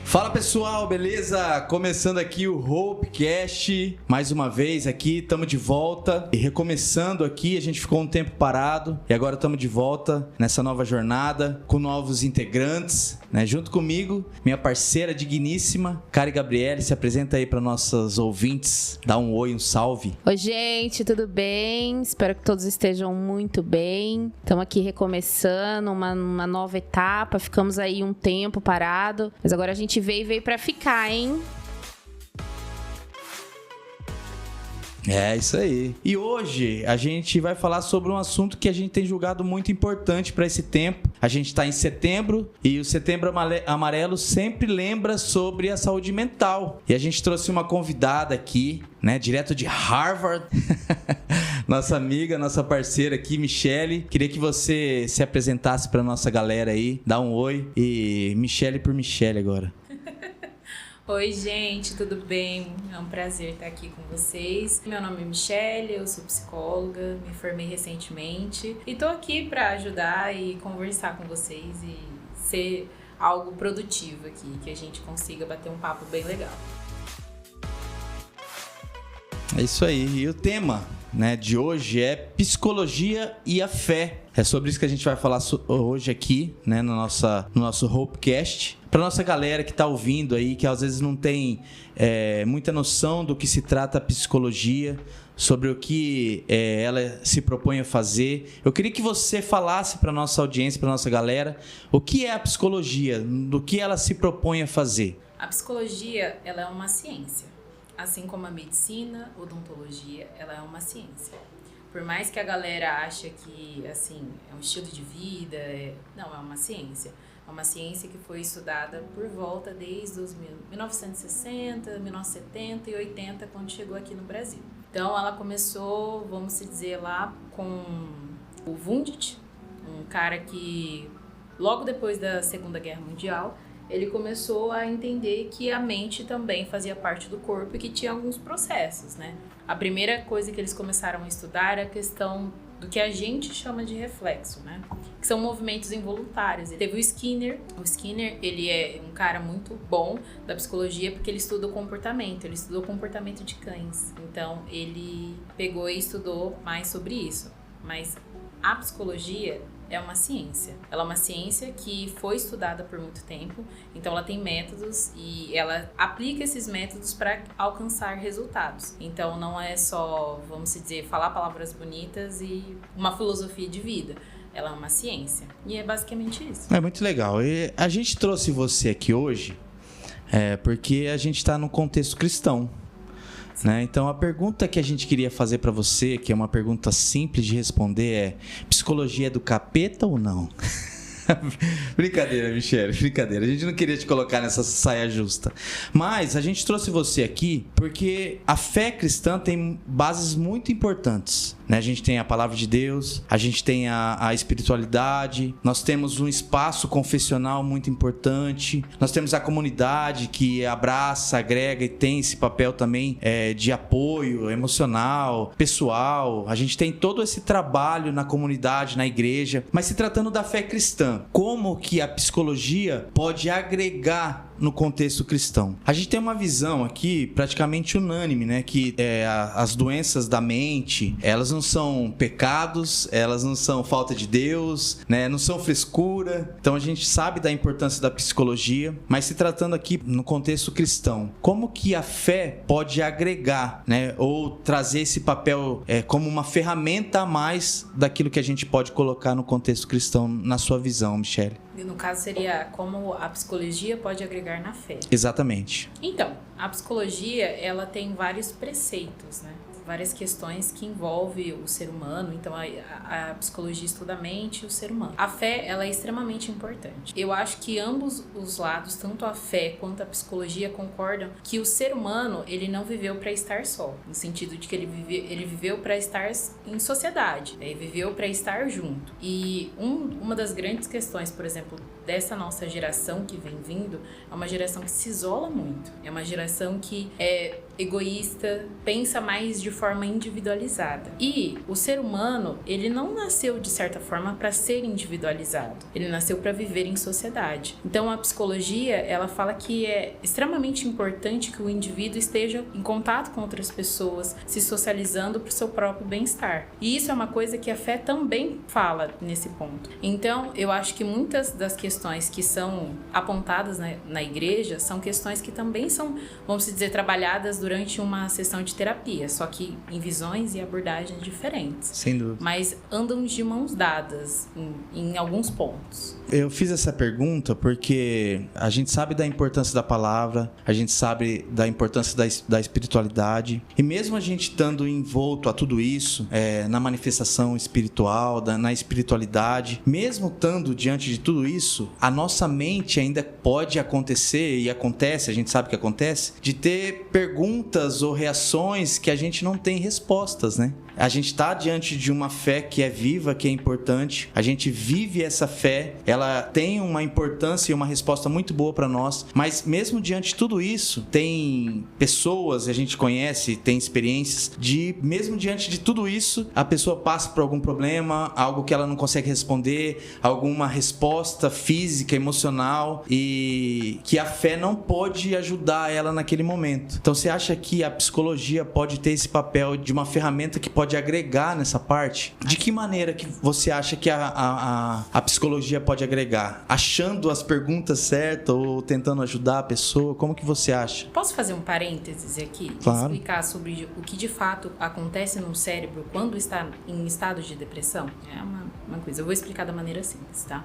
Fala pessoal, beleza? Começando aqui o Hopecast, mais uma vez aqui, estamos de volta e recomeçando aqui, a gente ficou um tempo parado e agora estamos de volta nessa nova jornada com novos integrantes, né? Junto comigo, minha parceira digníssima, Kari Gabriele, se apresenta aí para nossos ouvintes, dá um oi, um salve. Oi gente, tudo bem? Espero que todos estejam muito bem. Estamos aqui recomeçando uma nova etapa, ficamos aí um tempo parado, mas agora a gente veio pra ficar, hein? É isso aí. E hoje a gente vai falar sobre um assunto que a gente tem julgado muito importante para esse tempo. A gente está em setembro e o Setembro Amarelo sempre lembra sobre a saúde mental. E a gente trouxe uma convidada aqui, né, direto de Harvard. Nossa amiga, nossa parceira aqui, Michele. Queria que você se apresentasse para nossa galera aí, dá um oi. E Michele por Michele agora. Oi gente, tudo bem? É um prazer estar aqui com vocês. Meu nome é Michele, eu sou psicóloga, me formei recentemente e tô aqui para ajudar e conversar com vocês e ser algo produtivo aqui, que a gente consiga bater um papo bem legal. É isso aí. E o tema, né, de hoje é psicologia e a fé. É sobre isso que a gente vai falar hoje aqui, né, no nosso Hopecast. Para nossa galera que está ouvindo aí, que às vezes não tem muita noção do que se trata a psicologia, sobre o que ela se propõe a fazer, eu queria que você falasse para nossa audiência, para nossa galera, o que é a psicologia, do que ela se propõe a fazer. A psicologia, ela é uma ciência. Assim como a medicina, odontologia, ela é uma ciência. Por mais que a galera ache que, assim, é um estilo de vida, não, é uma ciência. É uma ciência que foi estudada por volta desde os 1960, 1970 e 80, quando chegou aqui no Brasil. Então, ela começou, vamos dizer, lá com o Wundt, um cara que, logo depois da Segunda Guerra Mundial, ele começou a entender que a mente também fazia parte do corpo e que tinha alguns processos, né? A primeira coisa que eles começaram a estudar era a questão do que a gente chama de reflexo, né? Que são movimentos involuntários. E teve o Skinner. O Skinner, ele é um cara muito bom da psicologia porque ele estuda o comportamento. Ele estudou o comportamento de cães. Então, ele pegou e estudou mais sobre isso. Mas a psicologia é uma ciência. Ela é uma ciência que foi estudada por muito tempo, então ela tem métodos e ela aplica esses métodos para alcançar resultados. Então não é só, vamos dizer, falar palavras bonitas e uma filosofia de vida. Ela é uma ciência. E é basicamente isso. É muito legal. E a gente trouxe você aqui hoje porque a gente está num contexto cristão. Né? Então a pergunta que a gente queria fazer para você, que é uma pergunta simples de responder, é: psicologia é do capeta ou não? Brincadeira, Michele, brincadeira. A gente não queria te colocar nessa saia justa. Mas a gente trouxe você aqui porque a fé cristã tem bases muito importantes, né? A gente tem a palavra de Deus, a gente tem a espiritualidade, nós temos um espaço confessional muito importante, nós temos a comunidade que abraça, agrega e tem esse papel também de apoio emocional, pessoal. A gente tem todo esse trabalho na comunidade, na igreja. Mas se tratando da fé cristã, como que a psicologia pode agregar no contexto cristão? A gente tem uma visão aqui praticamente unânime, né? Que as doenças da mente, elas não são pecados, elas não são falta de Deus, né? Não são frescura. Então a gente sabe da importância da psicologia, mas se tratando aqui no contexto cristão, como que a fé pode agregar, né? Ou trazer esse papel como uma ferramenta a mais daquilo que a gente pode colocar no contexto cristão, na sua visão, Michele? No caso, seria como a psicologia pode agregar na fé. Exatamente. Então, a psicologia, ela tem vários preceitos, né? Várias questões que envolvem o ser humano. Então, a psicologia estuda a mente e o ser humano. A fé, ela é extremamente importante. Eu acho que ambos os lados, tanto a fé quanto a psicologia, concordam que o ser humano, ele não viveu para estar só. No sentido de que ele viveu para estar em sociedade. Ele viveu para estar junto. E uma das grandes questões, por exemplo, dessa nossa geração que vem vindo é uma geração que se isola muito. É uma geração que é egoísta, pensa mais de forma individualizada. E o ser humano, ele não nasceu de certa forma para ser individualizado. Ele nasceu para viver em sociedade. Então a psicologia, ela fala que é extremamente importante que o indivíduo esteja em contato com outras pessoas, se socializando para o seu próprio bem-estar. E isso é uma coisa que a fé também fala nesse ponto. Então, eu acho que muitas das questões que são apontadas na igreja são questões que também são, vamos dizer, trabalhadas durante uma sessão de terapia, só que em visões e abordagens diferentes. Sem dúvida. Mas andam de mãos dadas em alguns pontos. Eu fiz essa pergunta porque a gente sabe da importância da palavra, a gente sabe da importância da espiritualidade, e mesmo a gente estando envolto a tudo isso, na manifestação espiritual, na espiritualidade, mesmo estando diante de tudo isso, a nossa mente ainda pode acontecer, e acontece, a gente sabe que acontece, de ter perguntas ou reações que a gente não tem respostas, né? A gente está diante de uma fé que é viva, que é importante. A gente vive essa fé, ela tem uma importância e uma resposta muito boa para nós. Mas mesmo diante de tudo isso, tem pessoas, a gente conhece, tem experiências mesmo diante de tudo isso, a pessoa passa por algum problema, algo que ela não consegue responder, alguma resposta física, emocional, e que a fé não pode ajudar ela naquele momento. Então você acha que a psicologia pode ter esse papel de uma ferramenta que pode agregar nessa parte? De que maneira que você acha que a psicologia pode agregar? Achando as perguntas certas ou tentando ajudar a pessoa? Como que você acha? Posso fazer um parênteses aqui? Claro. Explicar sobre o que de fato acontece no cérebro quando está em estado de depressão? É uma coisa. Eu vou explicar da maneira simples, tá?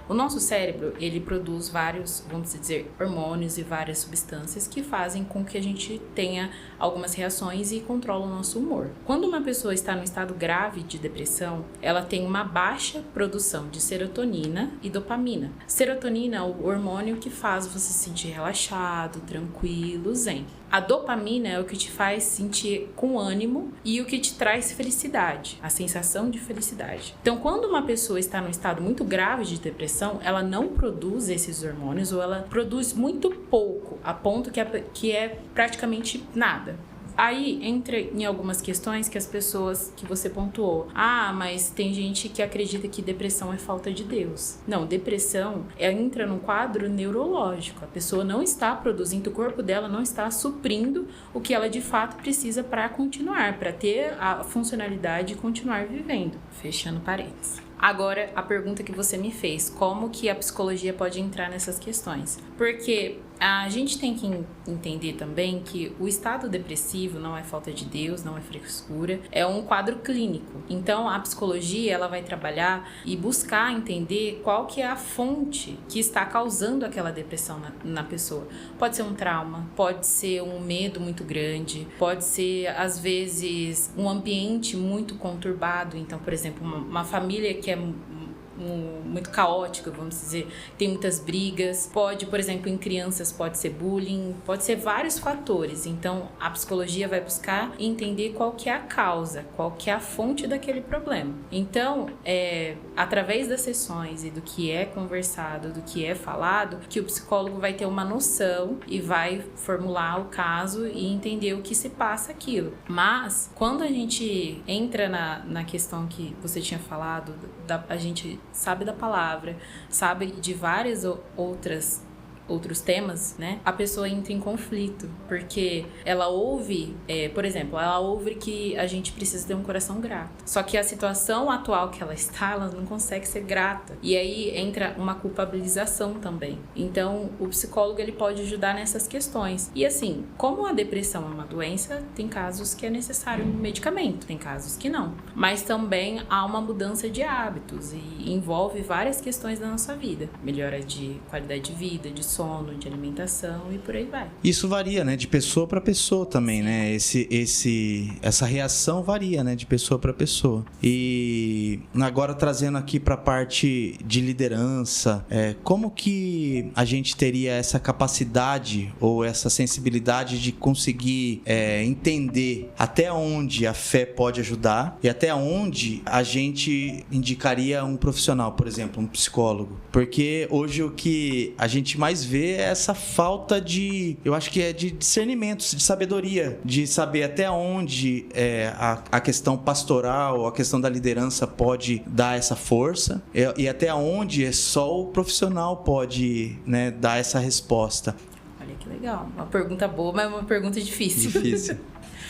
O nosso cérebro, ele produz vários, vamos dizer, hormônios e várias substâncias que fazem com que a gente tenha algumas reações e controla o nosso humor. Quando uma pessoa está no estado grave de depressão, ela tem uma baixa produção de serotonina e dopamina. Serotonina é o hormônio que faz você se sentir relaxado, tranquilo, zen. A dopamina é o que te faz sentir com ânimo e o que te traz felicidade, a sensação de felicidade. Então, quando uma pessoa está num estado muito grave de depressão, ela não produz esses hormônios ou ela produz muito pouco, a ponto que é praticamente nada. Aí entra em algumas questões que as pessoas que você pontuou. Mas tem gente que acredita que depressão é falta de Deus. Não, depressão entra num quadro neurológico. A pessoa não está produzindo, o corpo dela não está suprindo o que ela de fato precisa para continuar, para ter a funcionalidade e continuar vivendo. Fechando parênteses. Agora, a pergunta que você me fez, como que a psicologia pode entrar nessas questões? Porque a gente tem que entender também que o estado depressivo não é falta de Deus, não é frescura, é um quadro clínico. Então, a psicologia, ela vai trabalhar e buscar entender qual que é a fonte que está causando aquela depressão na pessoa. Pode ser um trauma, pode ser um medo muito grande, pode ser, às vezes, um ambiente muito conturbado. Então, por exemplo, uma família que é muito caótica, vamos dizer, tem muitas brigas, pode, por exemplo, em crianças pode ser bullying, pode ser vários fatores. Então, a psicologia vai buscar entender qual que é a causa, qual que é a fonte daquele problema. Então, através das sessões e do que é conversado, do que é falado, que o psicólogo vai ter uma noção e vai formular o caso e entender o que se passa aquilo. Mas, quando a gente entra na questão que você tinha falado, a gente sabe da palavra, sabe de várias outros temas, né? A pessoa entra em conflito, porque ela ouve, por exemplo, ela ouve que a gente precisa ter um coração grato. Só que a situação atual que ela está, ela não consegue ser grata. E aí entra uma culpabilização também. Então, o psicólogo, ele pode ajudar nessas questões. E assim, como a depressão é uma doença, tem casos que é necessário um medicamento, tem casos que não. Mas também há uma mudança de hábitos e envolve várias questões da nossa vida. Melhora de qualidade de vida, de sono, sono, de alimentação e por aí vai. Isso varia, né, de pessoa para pessoa também, né? Essa reação varia, né, de pessoa para pessoa. E agora trazendo aqui para a parte de liderança, como que a gente teria essa capacidade ou essa sensibilidade de conseguir entender até onde a fé pode ajudar e até onde a gente indicaria um profissional, por exemplo, um psicólogo? Porque hoje o que a gente mais vê é essa falta de, eu acho que é de discernimento, de sabedoria, de saber até onde a questão pastoral, a questão da liderança pode dar essa força e até onde só o profissional pode, né, dar essa resposta. Olha que legal. Uma pergunta boa, mas uma pergunta difícil. Difícil.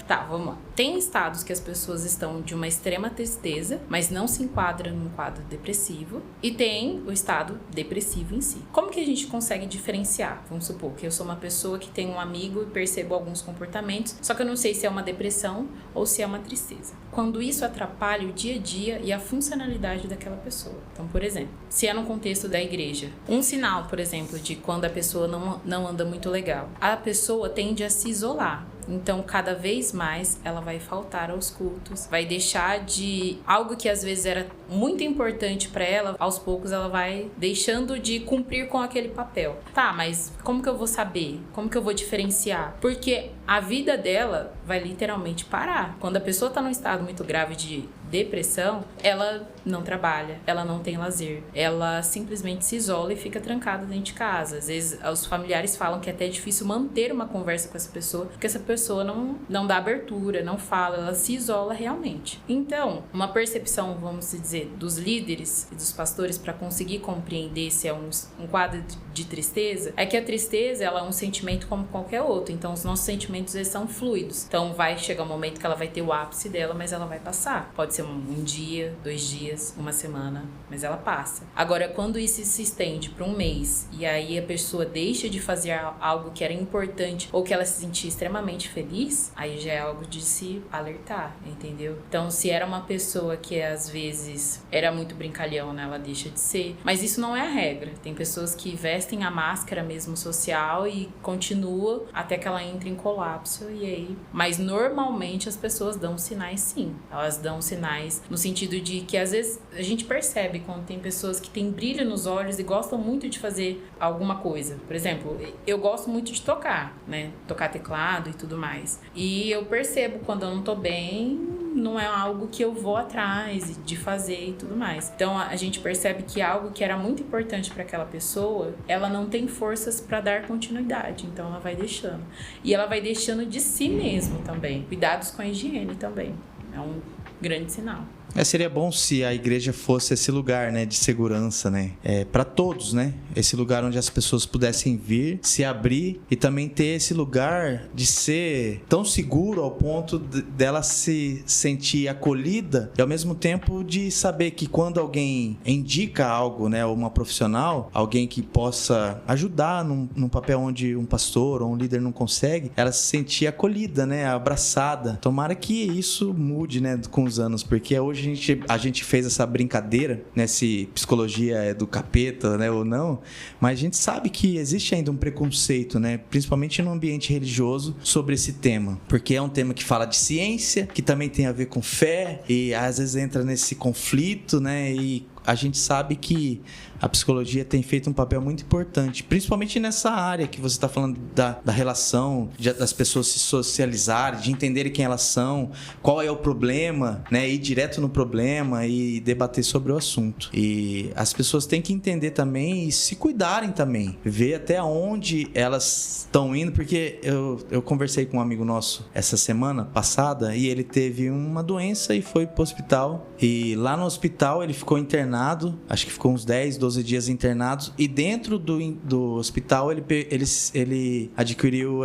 Tá, vamos lá. Tem estados que as pessoas estão de uma extrema tristeza, mas não se enquadram num quadro depressivo. E tem o estado depressivo em si. Como que a gente consegue diferenciar? Vamos supor que eu sou uma pessoa que tem um amigo e percebo alguns comportamentos, só que eu não sei se é uma depressão ou se é uma tristeza. Quando isso atrapalha o dia a dia e a funcionalidade daquela pessoa. Então, por exemplo, se é no contexto da igreja, um sinal, por exemplo, de quando a pessoa não anda muito legal, a pessoa tende a se isolar. Então, cada vez mais ela vai faltar aos cultos, vai deixar de algo que às vezes era muito importante para ela, aos poucos ela vai deixando de cumprir com aquele papel. Tá, mas como que eu vou saber? Como que eu vou diferenciar? Porque a vida dela vai literalmente parar. Quando a pessoa tá num estado muito grave de depressão, ela não trabalha, ela não tem lazer, ela simplesmente se isola e fica trancada dentro de casa. Às vezes os familiares falam que é até difícil manter uma conversa com essa pessoa, porque essa pessoa não dá abertura, não fala, ela se isola realmente. Então, uma percepção, vamos dizer, dos líderes e dos pastores para conseguir compreender se é um quadro de tristeza, é que a tristeza ela é um sentimento como qualquer outro, então os nossos sentimentos eles são fluidos. Então vai chegar um momento que ela vai ter o ápice dela, mas ela vai passar. Pode ser um dia, 2 dias, uma semana, mas ela passa. Agora, quando isso se estende para um mês e aí a pessoa deixa de fazer algo que era importante ou que ela se sentia extremamente feliz, aí já é algo de se alertar, entendeu? Então, se era uma pessoa que às vezes era muito brincalhão, né, ela deixa de ser. Mas isso não é a regra. Tem pessoas que vestem a máscara mesmo social e continuam até que ela entre em colapso e aí... Mas normalmente as pessoas dão sinais sim. Elas dão sinais no sentido de que às vezes a gente percebe quando tem pessoas que têm brilho nos olhos e gostam muito de fazer alguma coisa. Por exemplo, eu gosto muito de tocar, né? Tocar teclado e tudo mais. E eu percebo quando eu não tô bem, não é algo que eu vou atrás de fazer e tudo mais. Então a gente percebe que algo que era muito importante para aquela pessoa, ela não tem forças para dar continuidade. Então ela vai deixando. E ela vai deixando de si mesma também. Cuidados com a higiene também. É um grande sinal. Seria bom se a igreja fosse esse lugar, né, de segurança, né, para todos, né, esse lugar onde as pessoas pudessem vir, se abrir e também ter esse lugar de ser tão seguro ao ponto dela se sentir acolhida e ao mesmo tempo de saber que quando alguém indica algo, né, uma profissional, alguém que possa ajudar num papel onde um pastor ou um líder não consegue, ela se sentir acolhida, né, abraçada. Tomara que isso mude, né, com os anos, porque hoje a gente fez essa brincadeira, né, se psicologia é do capeta, né, ou não, mas a gente sabe que existe ainda um preconceito, né, principalmente no ambiente religioso, sobre esse tema, porque é um tema que fala de ciência, que também tem a ver com fé, e às vezes entra nesse conflito, né, e a gente sabe que a psicologia tem feito um papel muito importante, principalmente nessa área que você está falando da relação, das pessoas se socializarem, de entenderem quem elas são, qual é o problema, né? Ir direto no problema e debater sobre o assunto. E as pessoas têm que entender também e se cuidarem também, ver até onde elas estão indo, porque eu conversei com um amigo nosso essa semana passada e ele teve uma doença e foi pro hospital. E lá no hospital ele ficou internado, acho que ficou uns 10, 12 dias internados, e dentro do hospital ele adquiriu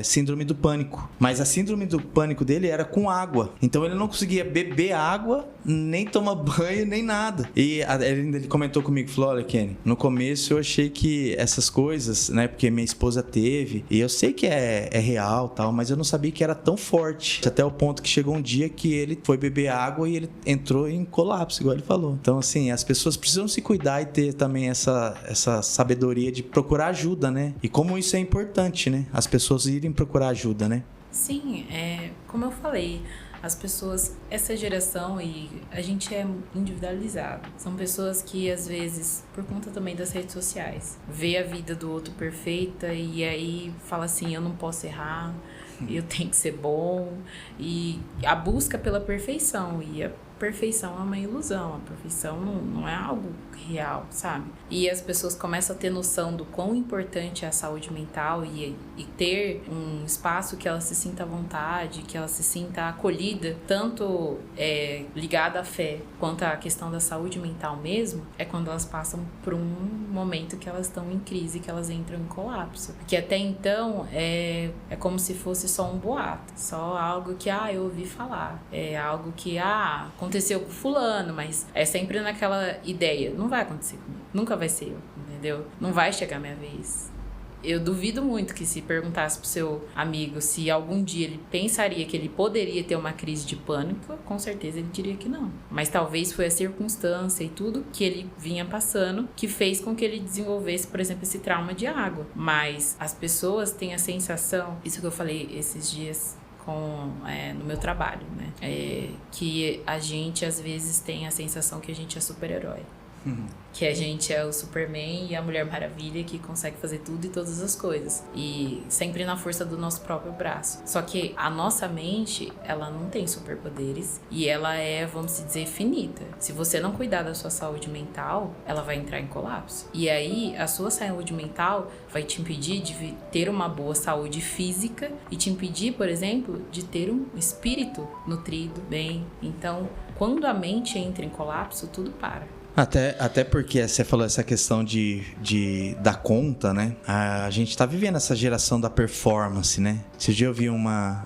síndrome do pânico, mas a síndrome do pânico dele era com água, então ele não conseguia beber água, nem tomar banho, nem nada. E ele comentou comigo, falou, olha Kenny, no começo eu achei que essas coisas, né, porque minha esposa teve, e eu sei que é real tal, mas eu não sabia que era tão forte, até o ponto que chegou um dia que ele foi beber água e ele entrou em colapso, igual ele falou. Então assim, assim, as pessoas precisam se cuidar e ter também essa sabedoria de procurar ajuda, né? E como isso é importante, né? As pessoas irem procurar ajuda, né? Sim, como eu falei, as pessoas, essa geração, e a gente é individualizado. São pessoas que, às vezes, por conta também das redes sociais, vê a vida do outro perfeita e aí fala assim, eu não posso errar, eu tenho que ser bom. E a busca pela perfeição, e a perfeição é uma ilusão, a perfeição não é algo real, sabe? E as pessoas começam a ter noção do quão importante é a saúde mental e ter um espaço que ela se sinta à vontade, que ela se sinta acolhida, tanto ligada à fé quanto à questão da saúde mental mesmo, é quando elas passam por um momento que elas estão em crise, que elas entram em colapso. Porque até então é como se fosse só um boato, só algo que eu ouvi falar, é algo que aconteceu com fulano, mas é sempre naquela ideia, não vai acontecer comigo, nunca vai ser eu, entendeu? Não vai chegar a minha vez. Eu duvido muito que se perguntasse pro seu amigo se algum dia ele pensaria que ele poderia ter uma crise de pânico, com certeza ele diria que não. Mas talvez foi a circunstância e tudo que ele vinha passando que fez com que ele desenvolvesse, por exemplo, esse trauma de água. Mas as pessoas têm a sensação, isso que eu falei esses dias no meu trabalho, né? Que a gente às vezes tem a sensação que a gente é super-herói. Que a gente é o Superman e a Mulher Maravilha que consegue fazer tudo e todas as coisas. E sempre na força do nosso próprio braço. Só que a nossa mente, ela não tem superpoderes e ela é, vamos dizer, finita. Se você não cuidar da sua saúde mental, ela vai entrar em colapso. E aí, a sua saúde mental vai te impedir de ter uma boa saúde física e te impedir, por exemplo, de ter um espírito nutrido, bem. Então, quando a esse entra em colapso, tudo para. Até porque você falou essa questão de dar conta, né? A gente tá vivendo essa geração da performance, né? Esse dia eu vi uma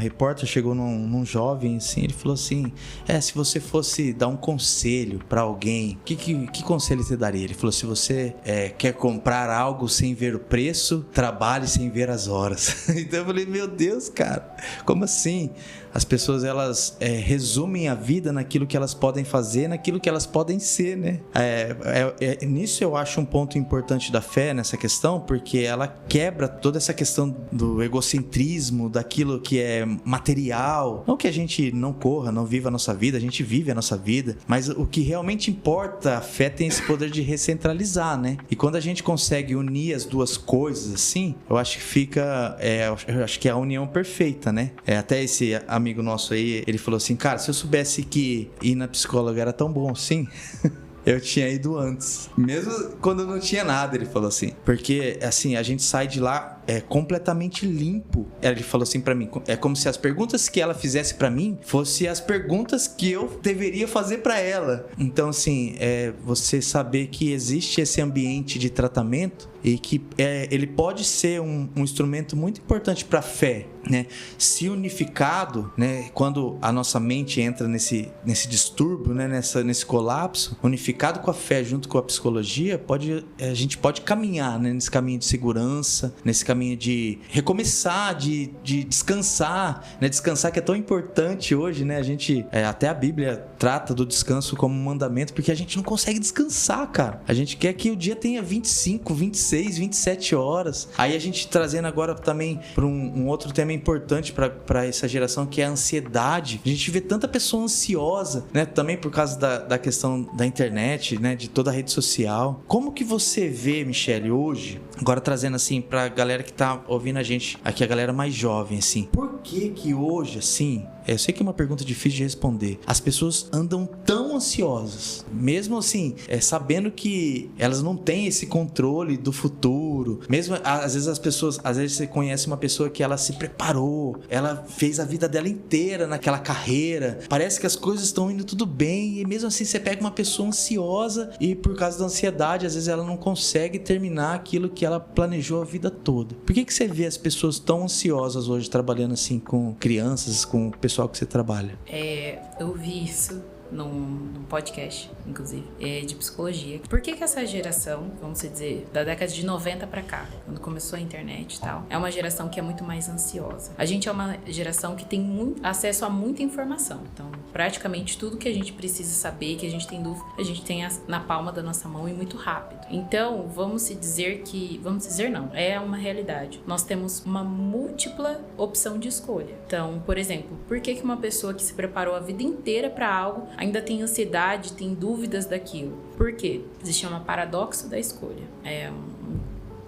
repórter, chegou num jovem, assim, ele falou assim, se você fosse dar um conselho pra alguém, que conselho você daria? Ele falou, se você quer comprar algo sem ver o preço, trabalhe sem ver as horas. Então eu falei, meu Deus, cara, como assim? As pessoas, elas resumem a vida naquilo que elas podem fazer, naquilo que elas podem ser, né? Nisso eu acho um ponto importante da fé, nessa questão, porque ela quebra toda essa questão do egocentrismo, daquilo que é material. Não que a gente não corra, não viva a nossa vida, a gente vive a nossa vida, mas o que realmente importa, a fé tem esse poder de recentralizar, né? E quando a gente consegue unir as duas coisas, assim, eu acho que fica... eu acho que é a união perfeita, né? Até esse amigo nosso aí, ele falou assim, cara, se eu soubesse que ir na psicóloga era tão bom assim, eu tinha ido antes. Mesmo quando não tinha nada, ele falou assim. Porque, assim, a gente sai de lá completamente limpo. Ele falou assim pra mim, é como se as perguntas que ela fizesse pra mim fossem as perguntas que eu deveria fazer pra ela. Então, assim, você saber que existe esse ambiente de tratamento e que ele pode ser um instrumento muito importante pra fé, né? Se unificado, né? Quando a nossa mente entra nesse distúrbio, né? Nesse colapso, unificado com a fé junto com a psicologia, a gente pode caminhar, né? Nesse caminho de segurança, nesse caminho de recomeçar, de descansar, né? Descansar, que é tão importante hoje, né? A gente, até a Bíblia trata do descanso como um mandamento, porque a gente não consegue descansar, cara. A gente quer que o dia tenha 25, 26, 27 horas. Aí a gente trazendo agora também para um outro tema importante para essa geração, que é a ansiedade. A gente vê tanta pessoa ansiosa, né? Também por causa da questão da internet, né? De toda a rede social. Como que você vê, Michele, hoje, agora trazendo assim pra galera que tá ouvindo a gente aqui, a galera mais jovem, assim, por que hoje, assim, eu sei que é uma pergunta difícil de responder, as pessoas andam tão ansiosas, mesmo assim, sabendo que elas não têm esse controle do futuro, mesmo, às vezes você conhece uma pessoa que ela se preparou, ela fez a vida dela inteira naquela carreira, parece que as coisas estão indo tudo bem, e mesmo assim você pega uma pessoa ansiosa e por causa da ansiedade, às vezes ela não consegue terminar aquilo que ela planejou a vida toda. Por que você vê as pessoas tão ansiosas hoje trabalhando assim com crianças, com o pessoal que você trabalha? Eu vi isso num podcast, inclusive, de psicologia. Por que essa geração, vamos dizer, da década de 90 pra cá, quando começou a internet e tal, é uma geração que é muito mais ansiosa? A gente é uma geração que tem acesso a muita informação. Então, praticamente tudo que a gente precisa saber, que a gente tem dúvida, a gente tem na palma da nossa mão e muito rápido. Então, vamos dizer não, é uma realidade. Nós temos uma múltipla opção de escolha. Então, por exemplo, por que uma pessoa que se preparou a vida inteira para algo ainda tem ansiedade, tem dúvidas daquilo? Por quê? Existe um paradoxo da escolha.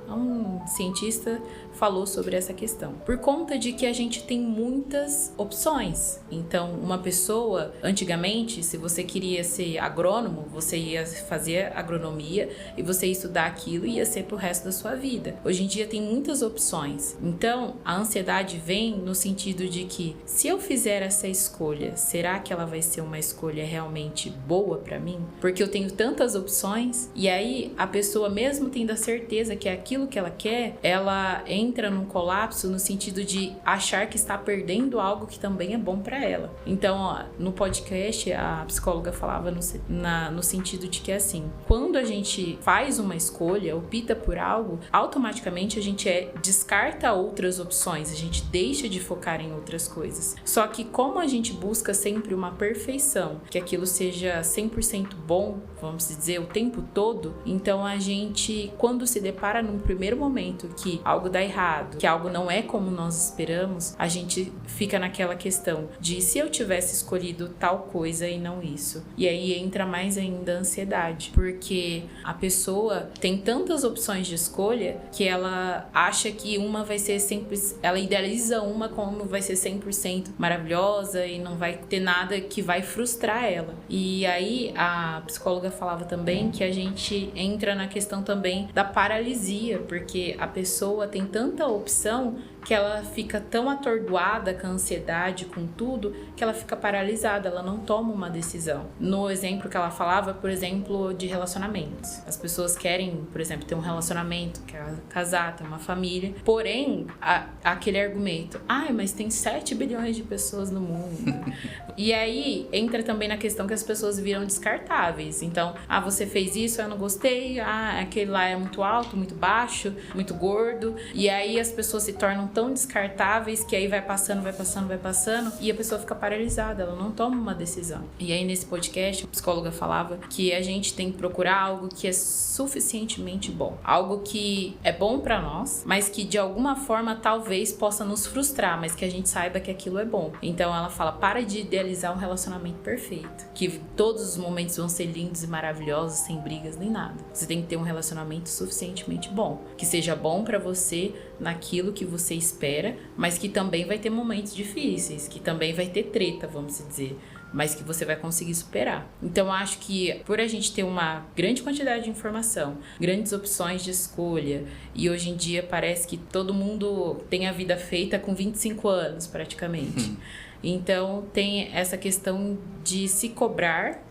Um cientista falou sobre essa questão. Por conta de que a gente tem muitas opções. Então, uma pessoa, antigamente, se você queria ser agrônomo, você ia fazer agronomia e você ia estudar aquilo e ia ser pro resto da sua vida. Hoje em dia tem muitas opções. Então, a ansiedade vem no sentido de que, se eu fizer essa escolha, será que ela vai ser uma escolha realmente boa para mim? Porque eu tenho tantas opções, e aí a pessoa, mesmo tendo a certeza que é aquilo que ela quer, ela entra num colapso no sentido de achar que está perdendo algo que também é bom para ela. Então, no podcast, a psicóloga falava no sentido de que, assim, quando a gente faz uma escolha, opta por algo, automaticamente a gente descarta outras opções, a gente deixa de focar em outras coisas. Só que como a gente busca sempre uma perfeição, que aquilo seja 100% bom, vamos dizer, o tempo todo, então a gente, quando se depara num primeiro momento que algo dá errado, que algo não é como nós esperamos, a gente fica naquela questão de, se eu tivesse escolhido tal coisa e não isso. E aí entra mais ainda a ansiedade, porque a pessoa tem tantas opções de escolha que ela acha que uma vai ser sempre, ela idealiza uma como vai ser 100% maravilhosa e não vai ter nada que vai frustrar ela. E aí a psicóloga falava também que a gente entra na questão também da paralisia, porque a pessoa tem tanta opção que ela fica tão atordoada com a ansiedade, com tudo, que ela fica paralisada, ela não toma uma decisão. No exemplo que ela falava, por exemplo, de relacionamentos. As pessoas querem, por exemplo, ter um relacionamento, quer casar, ter uma família, porém, aquele argumento, mas tem 7 bilhões de pessoas no mundo. E aí, entra também na questão que as pessoas viram descartáveis. Então, você fez isso, eu não gostei, aquele lá é muito alto, muito baixo, muito gordo, e aí as pessoas se tornam tão descartáveis que aí vai passando e a pessoa fica paralisada, ela não toma uma decisão. E aí nesse podcast a psicóloga falava que a gente tem que procurar algo que é suficientemente bom, algo que é bom pra nós, mas que de alguma forma talvez possa nos frustrar, mas que a gente saiba que aquilo é bom. Então ela fala, para de idealizar um relacionamento perfeito, que todos os momentos vão ser lindos e maravilhosos, sem brigas nem nada. Você tem que ter um relacionamento suficientemente bom, que seja bom pra você naquilo que você espera, mas que também vai ter momentos difíceis, que também vai ter treta, vamos dizer, mas que você vai conseguir superar. Então, eu acho que por a gente ter uma grande quantidade de informação, grandes opções de escolha, e hoje em dia parece que todo mundo tem a vida feita com 25 anos, praticamente. Então, tem essa questão de se cobrar,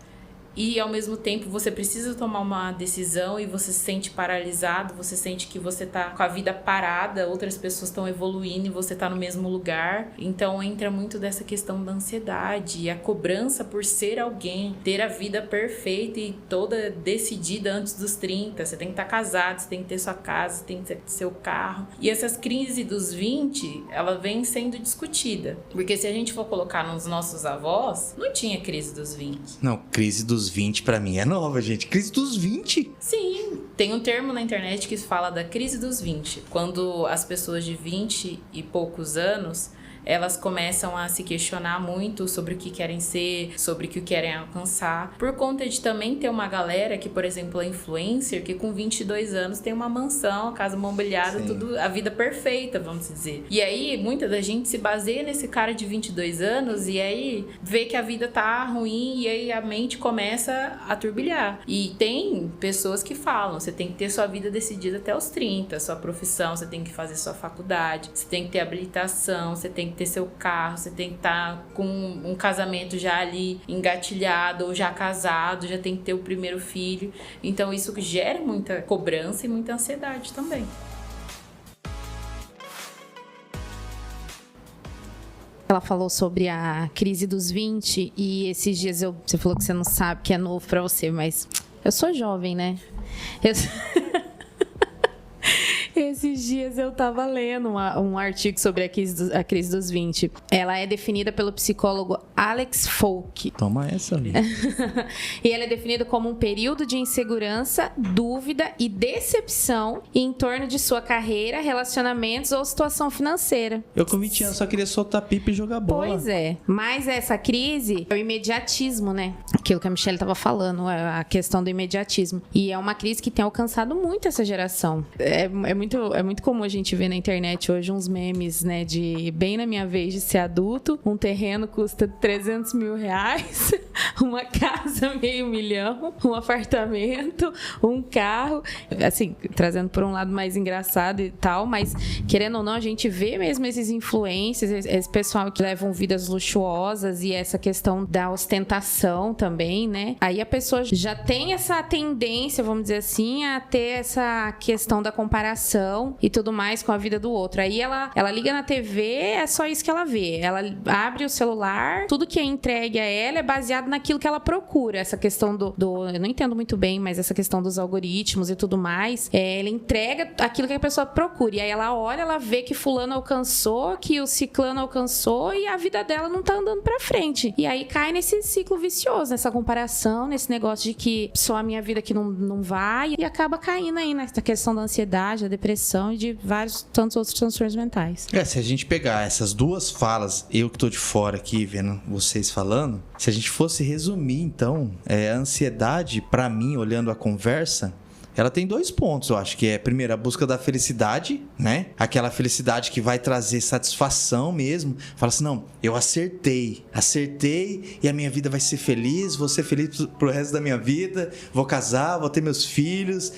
e ao mesmo tempo você precisa tomar uma decisão e você se sente paralisado, você sente que você tá com a vida parada, outras pessoas estão evoluindo e você tá no mesmo lugar. Então entra muito dessa questão da ansiedade e a cobrança por ser alguém, ter a vida perfeita e toda decidida antes dos 30. Você tem que estar casado, você tem que ter sua casa, você tem que ter seu carro. E essas crises dos 20, ela vem sendo discutida. Porque se a gente for colocar nos nossos avós, não tinha crise dos 20. Não, crise dos 20 pra mim é nova, gente. Crise dos 20? Sim, tem um termo na internet que fala da crise dos 20. Quando as pessoas de 20 e poucos anos, elas começam a se questionar muito sobre o que querem ser, sobre o que querem alcançar, por conta de também ter uma galera que, por exemplo, é influencer, que com 22 anos tem uma mansão, casa mobiliada, tudo, a vida perfeita, vamos dizer. E aí, muita da gente se baseia nesse cara de 22 anos e aí vê que a vida tá ruim e aí a mente começa a turbilhar. E tem pessoas que falam, você tem que ter sua vida decidida até os 30, sua profissão, você tem que fazer sua faculdade, você tem que ter habilitação, você tem que ter seu carro, você tem que estar com um casamento já ali engatilhado ou já casado, já tem que ter o primeiro filho. Então isso gera muita cobrança e muita ansiedade também. Ela falou sobre a crise dos 20 e esses dias você falou que você não sabe, que é novo pra você, mas eu sou jovem, né? Esses dias eu tava lendo um artigo sobre a crise dos 20. Ela é definida pelo psicólogo Alex Folk. Toma essa ali. E ela é definida como um período de insegurança, dúvida e decepção em torno de sua carreira, relacionamentos ou situação financeira. Eu com 20 anos só queria soltar pipa e jogar bola. Pois é. Mas essa crise é o imediatismo, né? Aquilo que a Michelle tava falando, a questão do imediatismo. E é uma crise que tem alcançado muito essa geração. É muito comum a gente ver na internet hoje uns memes, né? De bem na minha vez de ser adulto, um terreno custa 300 mil reais, uma casa meio milhão, um apartamento, um carro. Assim, trazendo por um lado mais engraçado e tal, mas querendo ou não, a gente vê mesmo esses influencers, esse pessoal que levam vidas luxuosas e essa questão da ostentação também, né? Aí a pessoa já tem essa tendência, vamos dizer assim, a ter essa questão da comparação e tudo mais com a vida do outro. Aí ela liga na TV, é só isso que ela vê. Ela abre o celular, tudo que é entregue a ela é baseado naquilo que ela procura. Essa questão eu não entendo muito bem, mas essa questão dos algoritmos e tudo mais, ela entrega aquilo que a pessoa procura. E aí ela olha, ela vê que fulano alcançou, que o ciclano alcançou e a vida dela não tá andando pra frente. E aí cai nesse ciclo vicioso, nessa comparação, nesse negócio de que só a minha vida que não vai, e acaba caindo aí nessa questão da ansiedade, da depressão e de vários tantos outros transtornos mentais. Se a gente pegar essas duas falas, eu que tô de fora aqui vendo vocês falando, se a gente fosse resumir, então, a ansiedade, pra mim, olhando a conversa, ela tem 2 pontos, eu acho, que é, primeiro, a busca da felicidade, né? Aquela felicidade que vai trazer satisfação mesmo. Fala assim, não, eu acertei e a minha vida vai ser feliz, vou ser feliz pro resto da minha vida, vou casar, vou ter meus filhos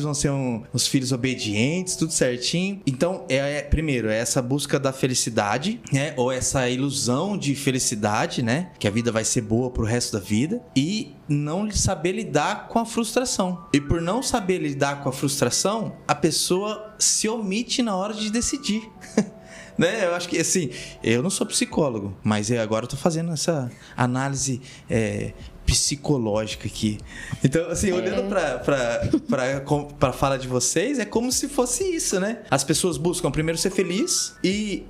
vão ser uns filhos obedientes, tudo certinho. Então, primeiro, é essa busca da felicidade, né? Ou essa ilusão de felicidade, né? Que a vida vai ser boa pro resto da vida. E não saber lidar com a frustração. E por não saber lidar com a frustração, a pessoa se omite na hora de decidir. Né? Eu acho que, assim, eu não sou psicólogo, mas agora eu tô fazendo essa análise psicológica aqui. Então, assim, olhando pra fala de vocês, é como se fosse isso, né? As pessoas buscam primeiro ser feliz e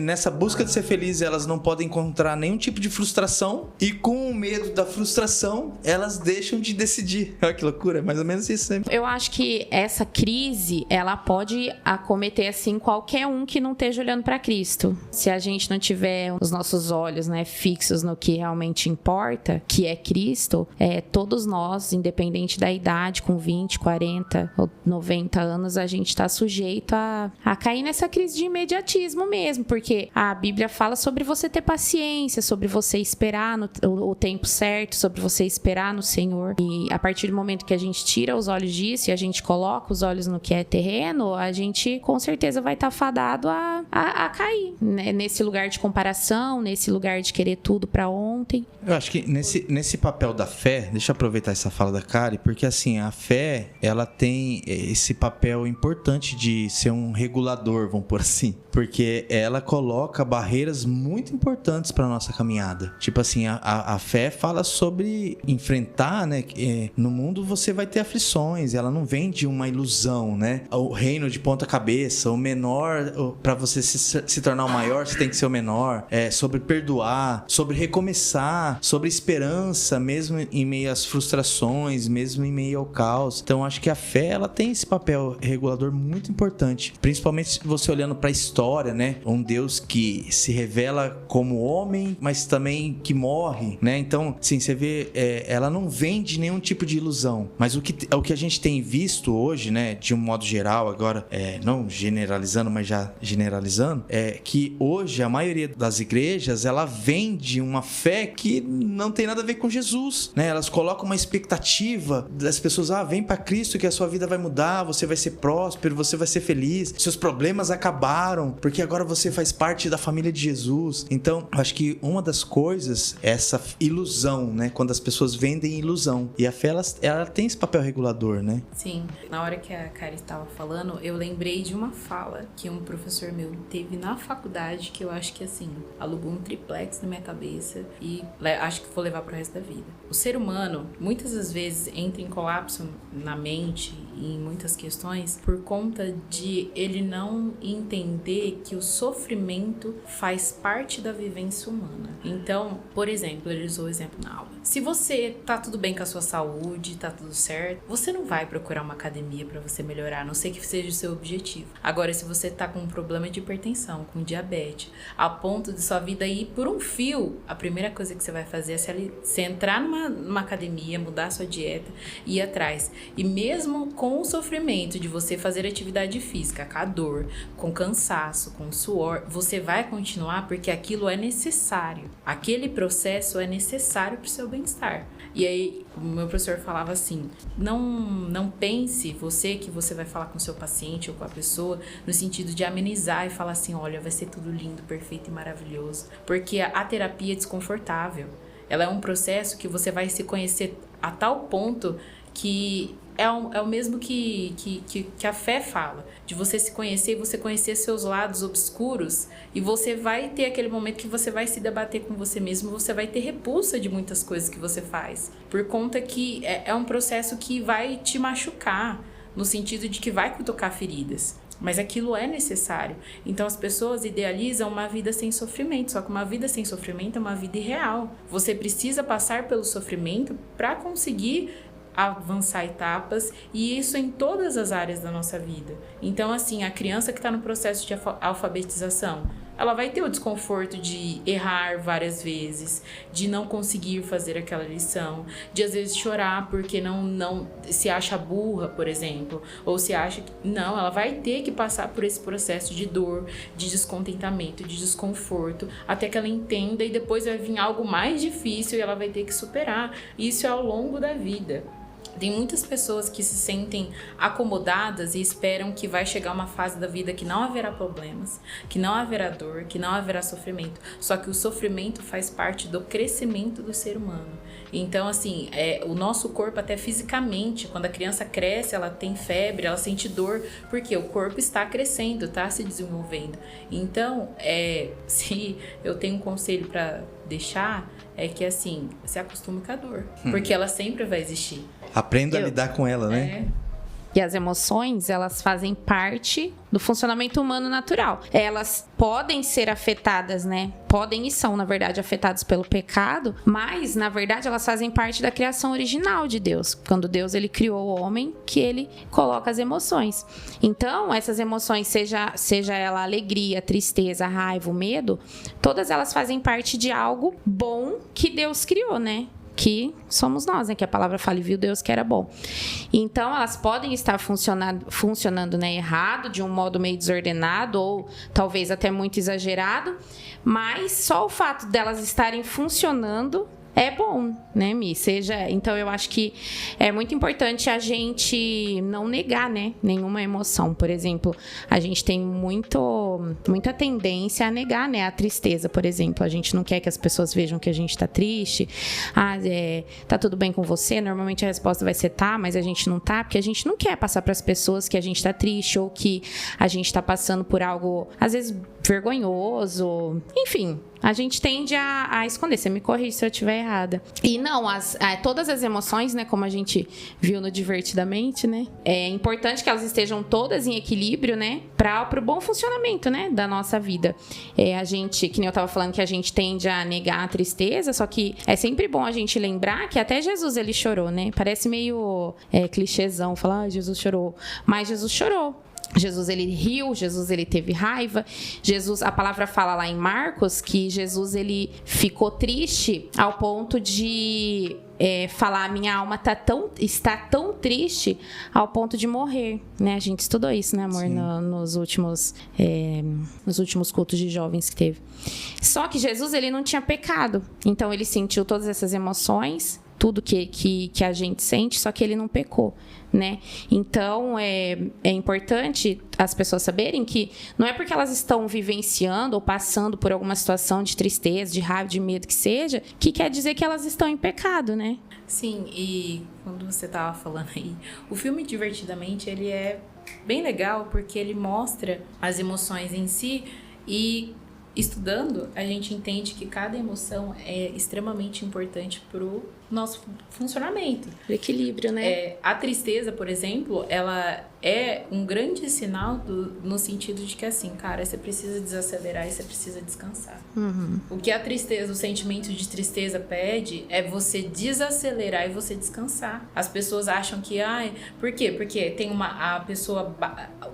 nessa busca de ser feliz, elas não podem encontrar nenhum tipo de frustração e com o medo da frustração, elas deixam de decidir. Olha que loucura, é mais ou menos isso, né? Eu acho que essa crise, ela pode acometer, assim, qualquer um que não esteja olhando para Cristo. Se a gente não tiver os nossos olhos, né, fixos no que realmente importa, que é Cristo, todos nós, independente da idade, com 20, 40 ou 90 anos, a gente está sujeito a cair nessa crise de imediatismo mesmo, porque a Bíblia fala sobre você ter paciência, sobre você esperar o tempo certo, sobre você esperar no Senhor. E a partir do momento que a gente tira os olhos disso e a gente coloca os olhos no que é terreno, a gente com certeza vai estar fadado a cair, né? Nesse lugar de comparação, nesse lugar de querer tudo para ontem. Eu acho que nesse papel da fé, deixa eu aproveitar essa fala da Kari, porque assim, a fé, ela tem esse papel importante de ser um regulador, vamos por assim, porque ela coloca barreiras muito importantes para nossa caminhada. Tipo assim, a fé fala sobre enfrentar, né? No mundo você vai ter aflições, ela não vem de uma ilusão, né? O reino de ponta cabeça, o menor, para você se tornar o maior, você tem que ser o menor. Sobre perdoar, sobre recomeçar, sobre esperança, mesmo em meio às frustrações, mesmo em meio ao caos. Então, acho que a fé, ela tem esse papel regulador muito importante, principalmente você olhando para a história, né? Um Deus que se revela como homem, mas também que morre, né? Então, assim, você vê, ela não vem de nenhum tipo de ilusão, mas o que a gente tem visto hoje, né, de um modo geral, agora, não generalizando, mas já generalizando, é que hoje a maioria das igrejas, ela vem de uma fé que não tem nada a ver com Jesus, né? Elas colocam uma expectativa das pessoas, vem para Cristo que a sua vida vai mudar, você vai ser próspero, você vai ser feliz, seus problemas acabaram, porque agora você faz parte da família de Jesus. Então, eu acho que uma das coisas é essa ilusão, né? Quando as pessoas vendem ilusão. E a fé, ela tem esse papel regulador, né? Sim. Na hora que a Kari estava falando, eu lembrei de uma fala que um professor meu teve na faculdade, que eu acho que, assim, alugou um triplex na minha cabeça e acho que vou levar pro resto da vida. O ser humano, muitas das vezes, entra em colapso na mente e em muitas questões por conta de ele não entender que o sofrimento faz parte da vivência humana. Então, por exemplo, ele usou o exemplo na aula. Se você tá tudo bem com a sua saúde, tá tudo certo, você não vai procurar uma academia para você melhorar, a não ser que seja o seu objetivo. Agora, se você tá com um problema de hipertensão, com diabetes, a ponto de sua vida ir por um fio, a primeira coisa que você vai fazer é se entrar numa academia, mudar a sua dieta e ir atrás. E mesmo com o sofrimento de você fazer atividade física, com a dor, com cansaço, com suor, você vai continuar porque aquilo é necessário. Aquele processo é necessário para o seu bem-estar. E aí, o meu professor falava assim, não pense que você vai falar com o seu paciente ou com a pessoa no sentido de amenizar e falar assim, olha, vai ser tudo lindo, perfeito e maravilhoso. Porque a terapia é desconfortável. Ela é um processo que você vai se conhecer a tal ponto que é o mesmo que a fé fala, de você se conhecer e você conhecer seus lados obscuros, e você vai ter aquele momento que você vai se debater com você mesmo, você vai ter repulsa de muitas coisas que você faz, por conta que é um processo que vai te machucar, no sentido de que vai cutucar feridas. Mas aquilo é necessário. Então as pessoas idealizam uma vida sem sofrimento, só que uma vida sem sofrimento é uma vida irreal. Você precisa passar pelo sofrimento para conseguir avançar etapas, e isso em todas as áreas da nossa vida. Então, assim, a criança que está no processo de alfabetização, ela vai ter o desconforto de errar várias vezes, de não conseguir fazer aquela lição, de às vezes chorar porque não se acha burra, por exemplo, ou se acha que não, ela vai ter que passar por esse processo de dor, de descontentamento, de desconforto, até que ela entenda, e depois vai vir algo mais difícil e ela vai ter que superar. Isso é ao longo da vida. Tem muitas pessoas que se sentem acomodadas e esperam que vai chegar uma fase da vida que não haverá problemas, que não haverá dor, que não haverá sofrimento. Só que o sofrimento faz parte do crescimento do ser humano. Então, assim, o nosso corpo, até fisicamente, quando a criança cresce, ela tem febre, ela sente dor, porque o corpo está crescendo, está se desenvolvendo. Então, se eu tenho um conselho para deixar, é que, assim, se acostume com a dor, porque ela sempre vai existir. Aprenda a lidar com ela, né? E as emoções, elas fazem parte do funcionamento humano natural. Elas podem ser afetadas, né? Podem e são, na verdade, afetadas pelo pecado, mas, na verdade, elas fazem parte da criação original de Deus. Quando Deus, ele criou o homem, que ele coloca as emoções. Então, essas emoções, seja ela a alegria, a tristeza, a raiva, o medo, todas elas fazem parte de algo bom que Deus criou, né? Que somos nós, né? Que a palavra fala, e viu Deus que era bom. Então, elas podem estar funcionando, né, errado, de um modo meio desordenado, ou talvez até muito exagerado, mas só o fato delas estarem funcionando é bom, né, Mi? Então, eu acho que é muito importante a gente não negar, né, nenhuma emoção. Por exemplo, a gente tem muita tendência a negar, né, a tristeza, por exemplo. A gente não quer que as pessoas vejam que a gente tá triste. Tá tudo bem com você? Normalmente a resposta vai ser tá, mas a gente não tá, porque a gente não quer passar para as pessoas que a gente tá triste ou que a gente tá passando por algo, às vezes, vergonhoso. Enfim, a gente tende a esconder. Você me corrige se eu estiver errada. E não, todas as emoções, né, como a gente viu no Divertidamente, né, é importante que elas estejam todas em equilíbrio, né, para o bom funcionamento, né, da nossa vida. A gente, que nem eu tava falando, que a gente tende a negar a tristeza, só que é sempre bom a gente lembrar que até Jesus, ele chorou, né. Parece meio clichêzão falar, Jesus chorou. Mas Jesus chorou. Jesus, ele riu, Jesus, ele teve raiva. Jesus, a palavra fala lá em Marcos que Jesus, ele ficou triste ao ponto de falar, minha alma está tão triste ao ponto de morrer, né? A gente estudou isso, né, amor, nos últimos cultos de jovens que teve. Só que Jesus, ele não tinha pecado, então ele sentiu todas essas emoções, tudo que a gente sente, só que ele não pecou, né? Então, é importante as pessoas saberem que não é porque elas estão vivenciando ou passando por alguma situação de tristeza, de raiva, de medo que seja, que quer dizer que elas estão em pecado, né? Sim, e quando você tava falando aí, o filme Divertidamente, ele é bem legal porque ele mostra as emoções em si e estudando, a gente entende que cada emoção é extremamente importante pro nosso funcionamento. O equilíbrio, né? A tristeza, por exemplo, ela é um grande sinal no sentido de que, assim, cara, você precisa desacelerar e você precisa descansar. Uhum. O que a tristeza, o sentimento de tristeza pede é você desacelerar e você descansar. As pessoas acham que, por quê? Porque tem a pessoa,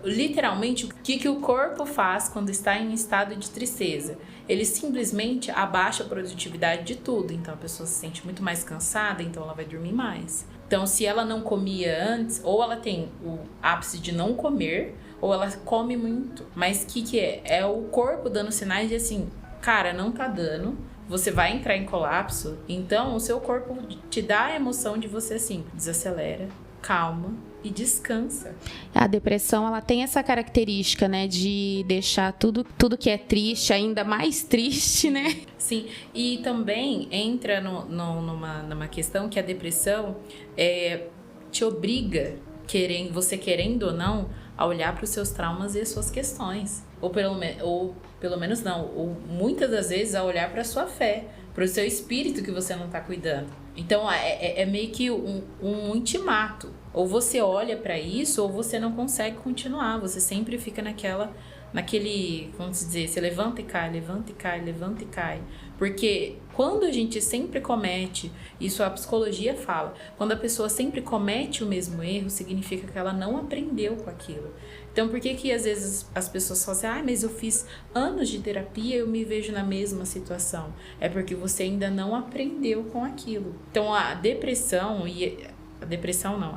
literalmente, o que o corpo faz quando está em estado de tristeza? Ele simplesmente abaixa a produtividade de tudo. Então, a pessoa se sente muito mais cansada, então ela vai dormir mais. Então, se ela não comia antes, ou ela tem o ápice de não comer, ou ela come muito. Mas o que é? É o corpo dando sinais de assim, cara, não tá dando, você vai entrar em colapso. Então, o seu corpo te dá a emoção de você assim, desacelera, calma e descansa. A depressão, ela tem essa característica, né, de deixar tudo que é triste ainda mais triste, né? Sim, e também entra numa questão que a depressão te obriga, você querendo ou não, a olhar para os seus traumas e as suas questões. Ou pelo menos não, ou muitas das vezes a olhar para a sua fé, para o seu espírito que você não está cuidando. Então, é meio que um ultimato. Ou você olha para isso, ou você não consegue continuar. Você sempre fica naquele, vamos dizer, você levanta e cai, levanta e cai, levanta e cai. Porque quando a gente sempre comete, isso a psicologia fala, quando a pessoa sempre comete o mesmo erro, significa que ela não aprendeu com aquilo. Então, por que às vezes as pessoas falam assim, mas eu fiz anos de terapia e eu me vejo na mesma situação? É porque você ainda não aprendeu com aquilo. Então, a depressão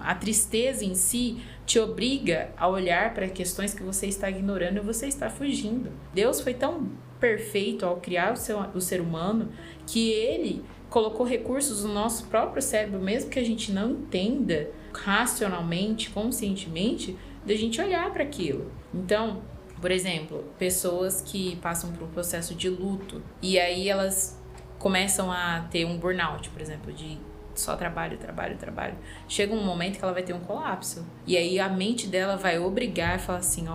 a tristeza em si te obriga a olhar para questões que você está ignorando e você está fugindo. Deus foi tão perfeito ao criar o ser humano que ele colocou recursos no nosso próprio cérebro, mesmo que a gente não entenda racionalmente, conscientemente, da gente olhar para aquilo. Então, por exemplo, pessoas que passam por um processo de luto e aí elas começam a ter um burnout, por exemplo, de só trabalho. Chega um momento que ela vai ter um colapso. E aí a mente dela vai obrigar e falar assim,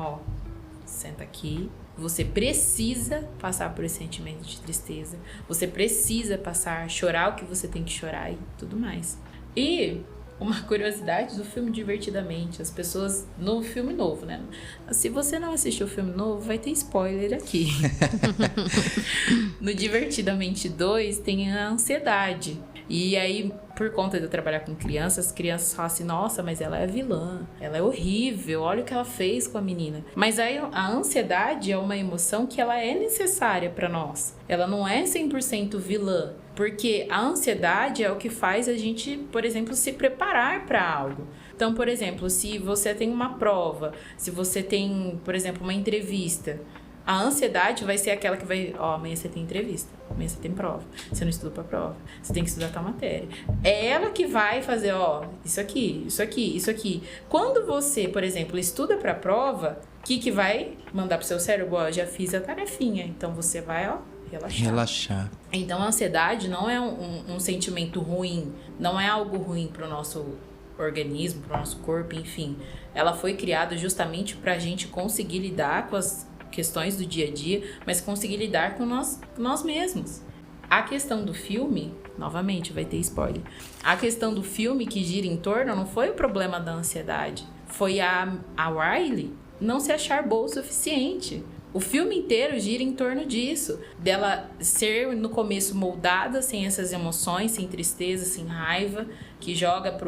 senta aqui. Você precisa passar por esse sentimento de tristeza. Você precisa chorar o que você tem que chorar e tudo mais. E uma curiosidade do filme Divertidamente, as pessoas no filme novo, né? Se você não assistiu o filme novo, vai ter spoiler aqui. No Divertidamente 2 tem a ansiedade. E aí, por conta de eu trabalhar com crianças, as crianças falam assim, nossa, mas ela é vilã, ela é horrível, olha o que ela fez com a menina. Mas aí a ansiedade é uma emoção que ela é necessária para nós. Ela não é 100% vilã, porque a ansiedade é o que faz a gente, por exemplo, se preparar para algo. Então, por exemplo, se você tem uma prova, se você tem, por exemplo, uma entrevista, a ansiedade vai ser aquela que vai... amanhã você tem entrevista, amanhã você tem prova, você não estuda pra prova, você tem que estudar tal matéria. É ela que vai fazer, isso aqui. Quando você, por exemplo, estuda pra prova, o que vai mandar pro seu cérebro? Já fiz a tarefinha, então você vai, relaxar. Então, a ansiedade não é um sentimento ruim, não é algo ruim pro nosso organismo, pro nosso corpo, enfim. Ela foi criada justamente pra gente conseguir lidar com as questões do dia a dia, mas conseguir lidar com nós mesmos. A questão do filme, novamente, vai ter spoiler. A questão do filme que gira em torno não foi o problema da ansiedade, foi a Riley não se achar boa o suficiente. O filme inteiro gira em torno disso, dela ser no começo moldada sem essas emoções, sem tristeza, sem raiva, que joga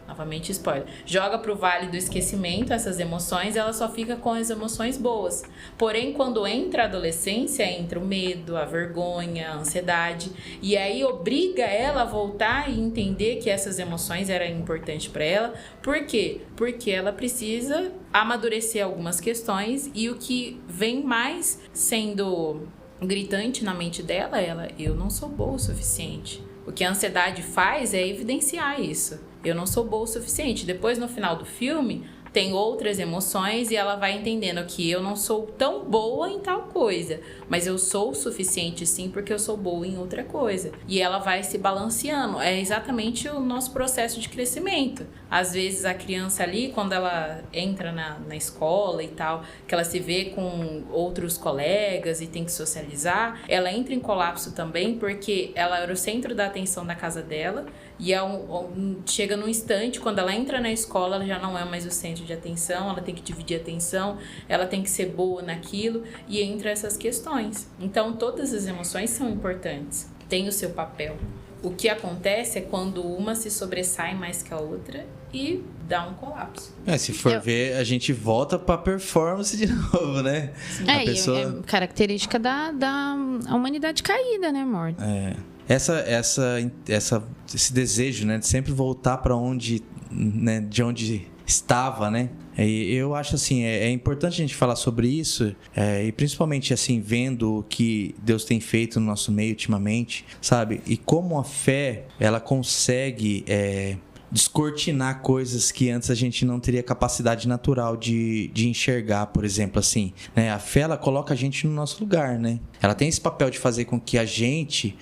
novamente spoiler, joga pro vale do esquecimento essas emoções, ela só fica com as emoções boas. Porém, quando entra a adolescência, entra o medo, a vergonha, a ansiedade, e aí obriga ela a voltar e entender que essas emoções eram importantes para ela. Por quê? Porque ela precisa amadurecer algumas questões, e o que vem mais sendo gritante na mente dela é eu não sou boa o suficiente. O que a ansiedade faz é evidenciar isso. Eu não sou boa o suficiente. Depois, no final do filme, tem outras emoções e ela vai entendendo que eu não sou tão boa em tal coisa, mas eu sou o suficiente sim, porque eu sou boa em outra coisa. E ela vai se balanceando. É exatamente o nosso processo de crescimento. Às vezes a criança ali, quando ela entra na escola e tal, que ela se vê com outros colegas e tem que socializar, ela entra em colapso também, porque ela era o centro da atenção da casa dela, e chega num instante, quando ela entra na escola, ela já não é mais o centro de atenção, ela tem que dividir a atenção, ela tem que ser boa naquilo, e entra essas questões. Então, todas as emoções são importantes, tem o seu papel. O que acontece é quando uma se sobressai mais que a outra e dá um colapso. Se for ver, a gente volta pra performance de novo, né? A pessoa... é característica da humanidade caída, né, amor? Esse desejo, né, de sempre voltar para onde, né, de onde estava, né? E eu acho assim, é importante a gente falar sobre isso, e principalmente assim, vendo o que Deus tem feito no nosso meio ultimamente, sabe? E como a fé, ela consegue descortinar coisas que antes a gente não teria capacidade natural de enxergar, por exemplo, assim, né? A fé, ela coloca a gente no nosso lugar, né? Ela tem esse papel de fazer com que a gente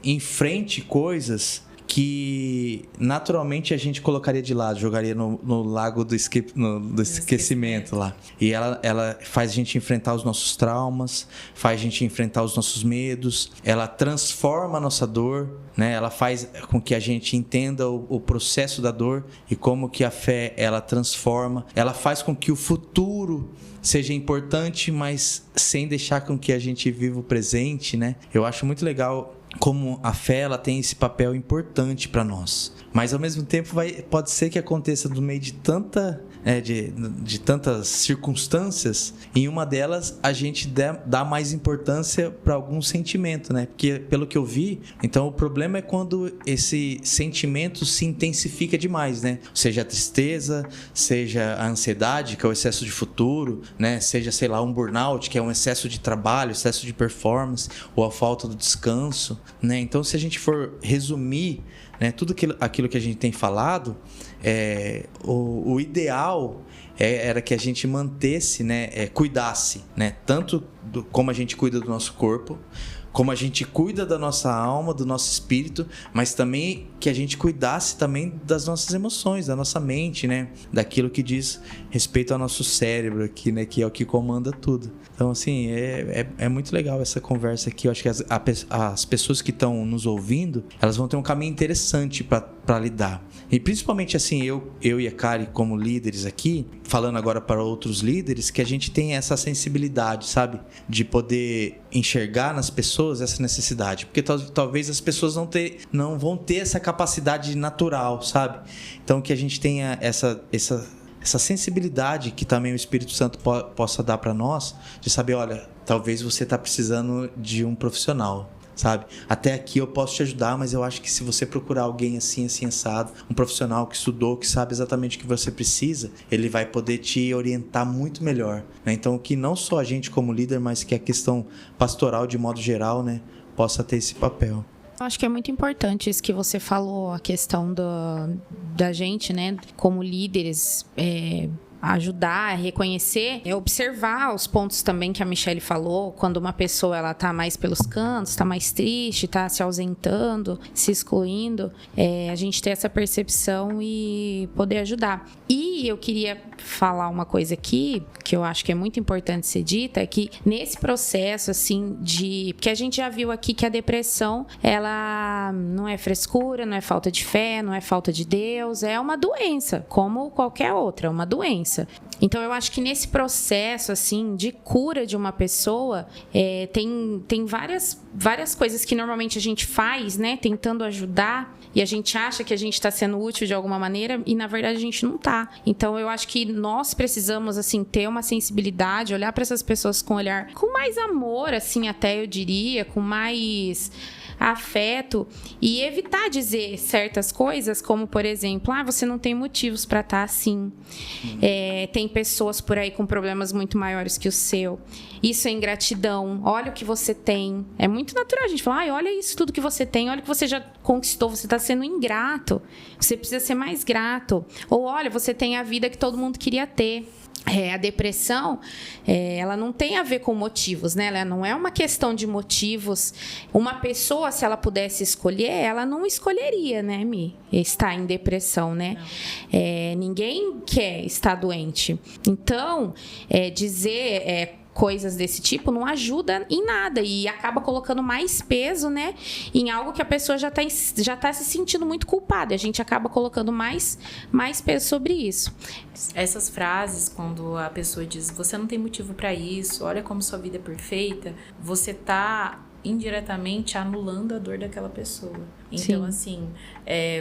enfrente coisas que naturalmente a gente colocaria de lado, jogaria no lago do esquecimento lá. E ela faz a gente enfrentar os nossos traumas, faz a gente enfrentar os nossos medos, ela transforma a nossa dor, né? Ela faz com que a gente entenda o processo da dor e como que a fé, ela transforma, ela faz com que o futuro seja importante, mas sem deixar com que a gente viva o presente, né? Eu acho muito legal como a fé, ela tem esse papel importante para nós. Mas ao mesmo tempo pode ser que aconteça no meio de de tantas circunstâncias, em uma delas a gente dá mais importância para algum sentimento, né? Porque pelo que eu vi, então o problema é quando esse sentimento se intensifica demais, né? Seja a tristeza, seja a ansiedade, que é o excesso de futuro, né? Seja, sei lá, um burnout, que é um excesso de trabalho, excesso de performance, ou a falta do descanso, né? Então, se a gente for resumir, né, tudo aquilo que a gente tem falado, o ideal era que a gente mantesse, né, cuidasse, né, tanto como a gente cuida do nosso corpo, como a gente cuida da nossa alma, do nosso espírito, mas também que a gente cuidasse também das nossas emoções, da nossa mente, né? Daquilo que diz respeito ao nosso cérebro aqui, né? Que é o que comanda tudo. Então, assim, é muito legal essa conversa aqui. Eu acho que as pessoas que estão nos ouvindo, elas vão ter um caminho interessante para lidar. E principalmente, assim, eu e a Kari, como líderes aqui, falando agora para outros líderes, que a gente tem essa sensibilidade, sabe? De poder enxergar nas pessoas essa necessidade. Porque talvez as pessoas não vão ter essa capacidade natural, sabe? Então, que a gente tenha essa sensibilidade que também o Espírito Santo possa dar para nós, de saber, olha, talvez você está precisando de um profissional, sabe? Até aqui eu posso te ajudar, mas eu acho que se você procurar alguém assim assado, um profissional que estudou, que sabe exatamente o que você precisa, ele vai poder te orientar muito melhor, né? Então, que não só a gente como líder, mas que a questão pastoral de modo geral, né, possa ter esse papel. Eu acho que é muito importante isso que você falou, a questão da gente, né, como líderes, ajudar, reconhecer, observar os pontos também que a Michelle falou, quando uma pessoa ela tá mais pelos cantos, tá mais triste, tá se ausentando, se excluindo, a gente ter essa percepção e poder ajudar. E eu queria falar uma coisa aqui, que eu acho que é muito importante ser dita, é que nesse processo, assim, porque a gente já viu aqui que a depressão, ela não é frescura, não é falta de fé, não é falta de Deus, é uma doença, como qualquer outra, é uma doença. Então, eu acho que nesse processo, assim, de cura de uma pessoa, tem várias várias coisas que normalmente a gente faz, né, tentando ajudar, e a gente acha que a gente está sendo útil de alguma maneira, e na verdade a gente não está. Então eu acho que nós precisamos, assim, ter uma sensibilidade, olhar para essas pessoas com um olhar com mais amor, assim, até eu diria, com mais afeto, e evitar dizer certas coisas, como, por exemplo, você não tem motivos para estar assim. Tem pessoas por aí com problemas muito maiores que o seu. Isso é ingratidão. Olha o que você tem. É muito natural a gente falar, olha isso tudo que você tem, olha o que você já conquistou, você está sendo ingrato. Você precisa ser mais grato. Ou olha, você tem a vida que todo mundo queria ter. A depressão, ela não tem a ver com motivos, né? Ela não é uma questão de motivos. Uma pessoa, se ela pudesse escolher, ela não escolheria, né, Mi? Estar em depressão, né? Ninguém quer estar doente. Então, dizer coisas desse tipo não ajuda em nada e acaba colocando mais peso, né, em algo que a pessoa já tá se sentindo muito culpada. A gente acaba colocando mais peso sobre isso. Essas frases, quando a pessoa diz, você não tem motivo para isso, olha como sua vida é perfeita, você tá indiretamente anulando a dor daquela pessoa. Então, Sim. assim,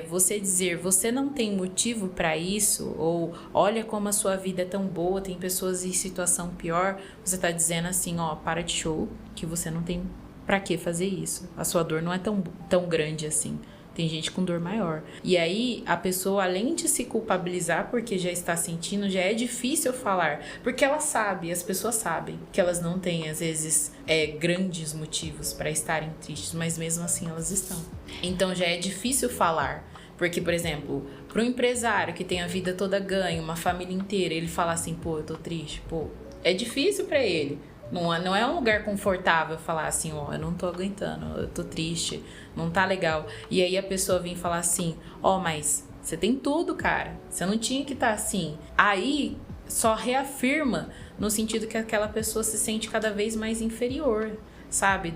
você dizer, você não tem motivo para isso, ou olha como a sua vida é tão boa, tem pessoas em situação pior, você tá dizendo assim, para de show, que você não tem pra que fazer isso. A sua dor não é tão grande assim. Tem gente com dor maior. E aí, a pessoa, além de se culpabilizar porque já está sentindo, já é difícil falar. Porque ela sabe, as pessoas sabem que elas não têm, às vezes, grandes motivos para estarem tristes, mas mesmo assim elas estão. Então, já é difícil falar. Porque, por exemplo, para um empresário que tem a vida toda ganha, uma família inteira, ele falar assim, eu tô triste, é difícil para ele. Não é um lugar confortável falar assim, eu não tô aguentando, eu tô triste, não tá legal. E aí a pessoa vem falar assim, mas você tem tudo, cara, você não tinha que estar assim. Aí só reafirma no sentido que aquela pessoa se sente cada vez mais inferior, sabe?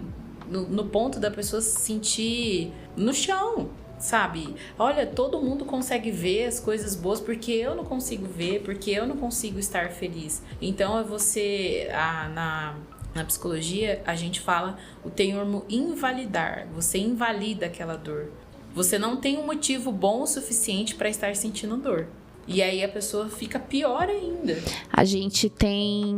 No ponto da pessoa se sentir no chão. Sabe? Olha, todo mundo consegue ver as coisas boas porque eu não consigo ver, porque eu não consigo estar feliz. Então, na psicologia, a gente fala o termo invalidar. Você invalida aquela dor. Você não tem um motivo bom o suficiente para estar sentindo dor. E aí a pessoa fica pior ainda. A gente tem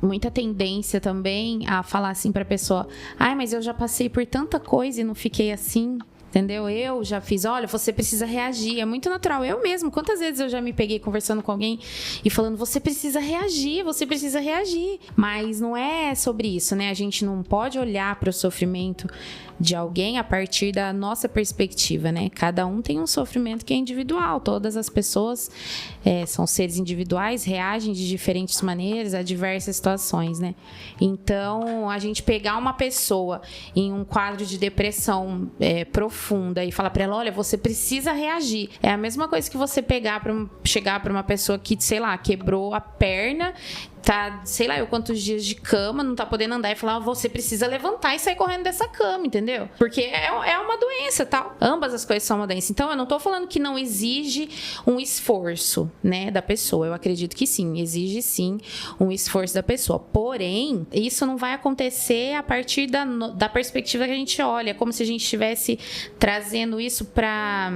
muita tendência também a falar assim pra pessoa, mas eu já passei por tanta coisa e não fiquei assim. Entendeu? Eu já fiz, olha, você precisa reagir. É muito natural. Eu mesmo, quantas vezes eu já me peguei conversando com alguém e falando, você precisa reagir, você precisa reagir. Mas não é sobre isso, né? A gente não pode olhar para o sofrimento de alguém a partir da nossa perspectiva, né? Cada um tem um sofrimento que é individual. Todas as pessoas são seres individuais, reagem de diferentes maneiras a diversas situações, né? Então, a gente pegar uma pessoa em um quadro de depressão profunda e falar pra ela, olha, você precisa reagir. É a mesma coisa que você chegar pra uma pessoa que, sei lá, quebrou a perna, tá, sei lá, quantos dias de cama, não tá podendo andar e falar, você precisa levantar e sair correndo dessa cama, entendeu? Porque é uma doença, tal. Ambas as coisas são uma doença. Então, eu não tô falando que não exige um esforço, né, da pessoa. Eu acredito que sim, exige sim um esforço da pessoa. Porém, isso não vai acontecer a partir da perspectiva que a gente olha. É como se a gente estivesse trazendo isso pra...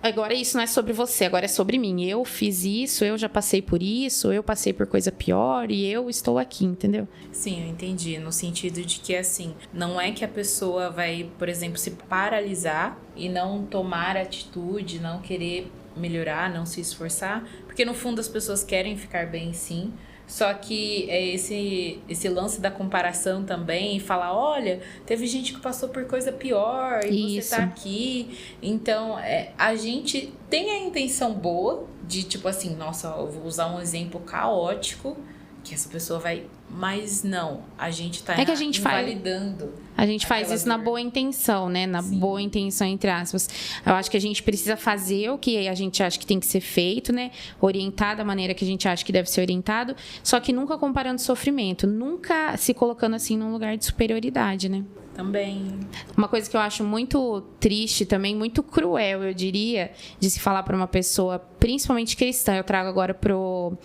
Agora isso não é sobre você, agora é sobre mim. Eu fiz isso, eu já passei por isso, eu passei por coisa pior e eu estou aqui, entendeu? Sim, eu entendi. No sentido de que, assim, não é que a pessoa vai, por exemplo, se paralisar e não tomar atitude, não querer melhorar, não se esforçar, porque no fundo as pessoas querem ficar bem, sim. Só que esse lance da comparação também, e falar, olha, teve gente que passou por coisa pior e Isso. você tá aqui. Então, a gente tem a intenção boa de, tipo assim, nossa, eu vou usar um exemplo caótico, que essa pessoa vai... Mas não, a gente tá que a gente invalidando. A gente faz isso dor. na boa intenção, né? Na Sim. boa intenção, entre aspas. Eu acho que a gente precisa fazer o que a gente acha que tem que ser feito, né? Orientar da maneira que a gente acha que deve ser orientado, só que nunca comparando sofrimento, nunca se colocando assim num lugar de superioridade, né? Também. Uma coisa que eu acho muito triste também, muito cruel, eu diria, de se falar para uma pessoa, principalmente cristã, eu trago agora pro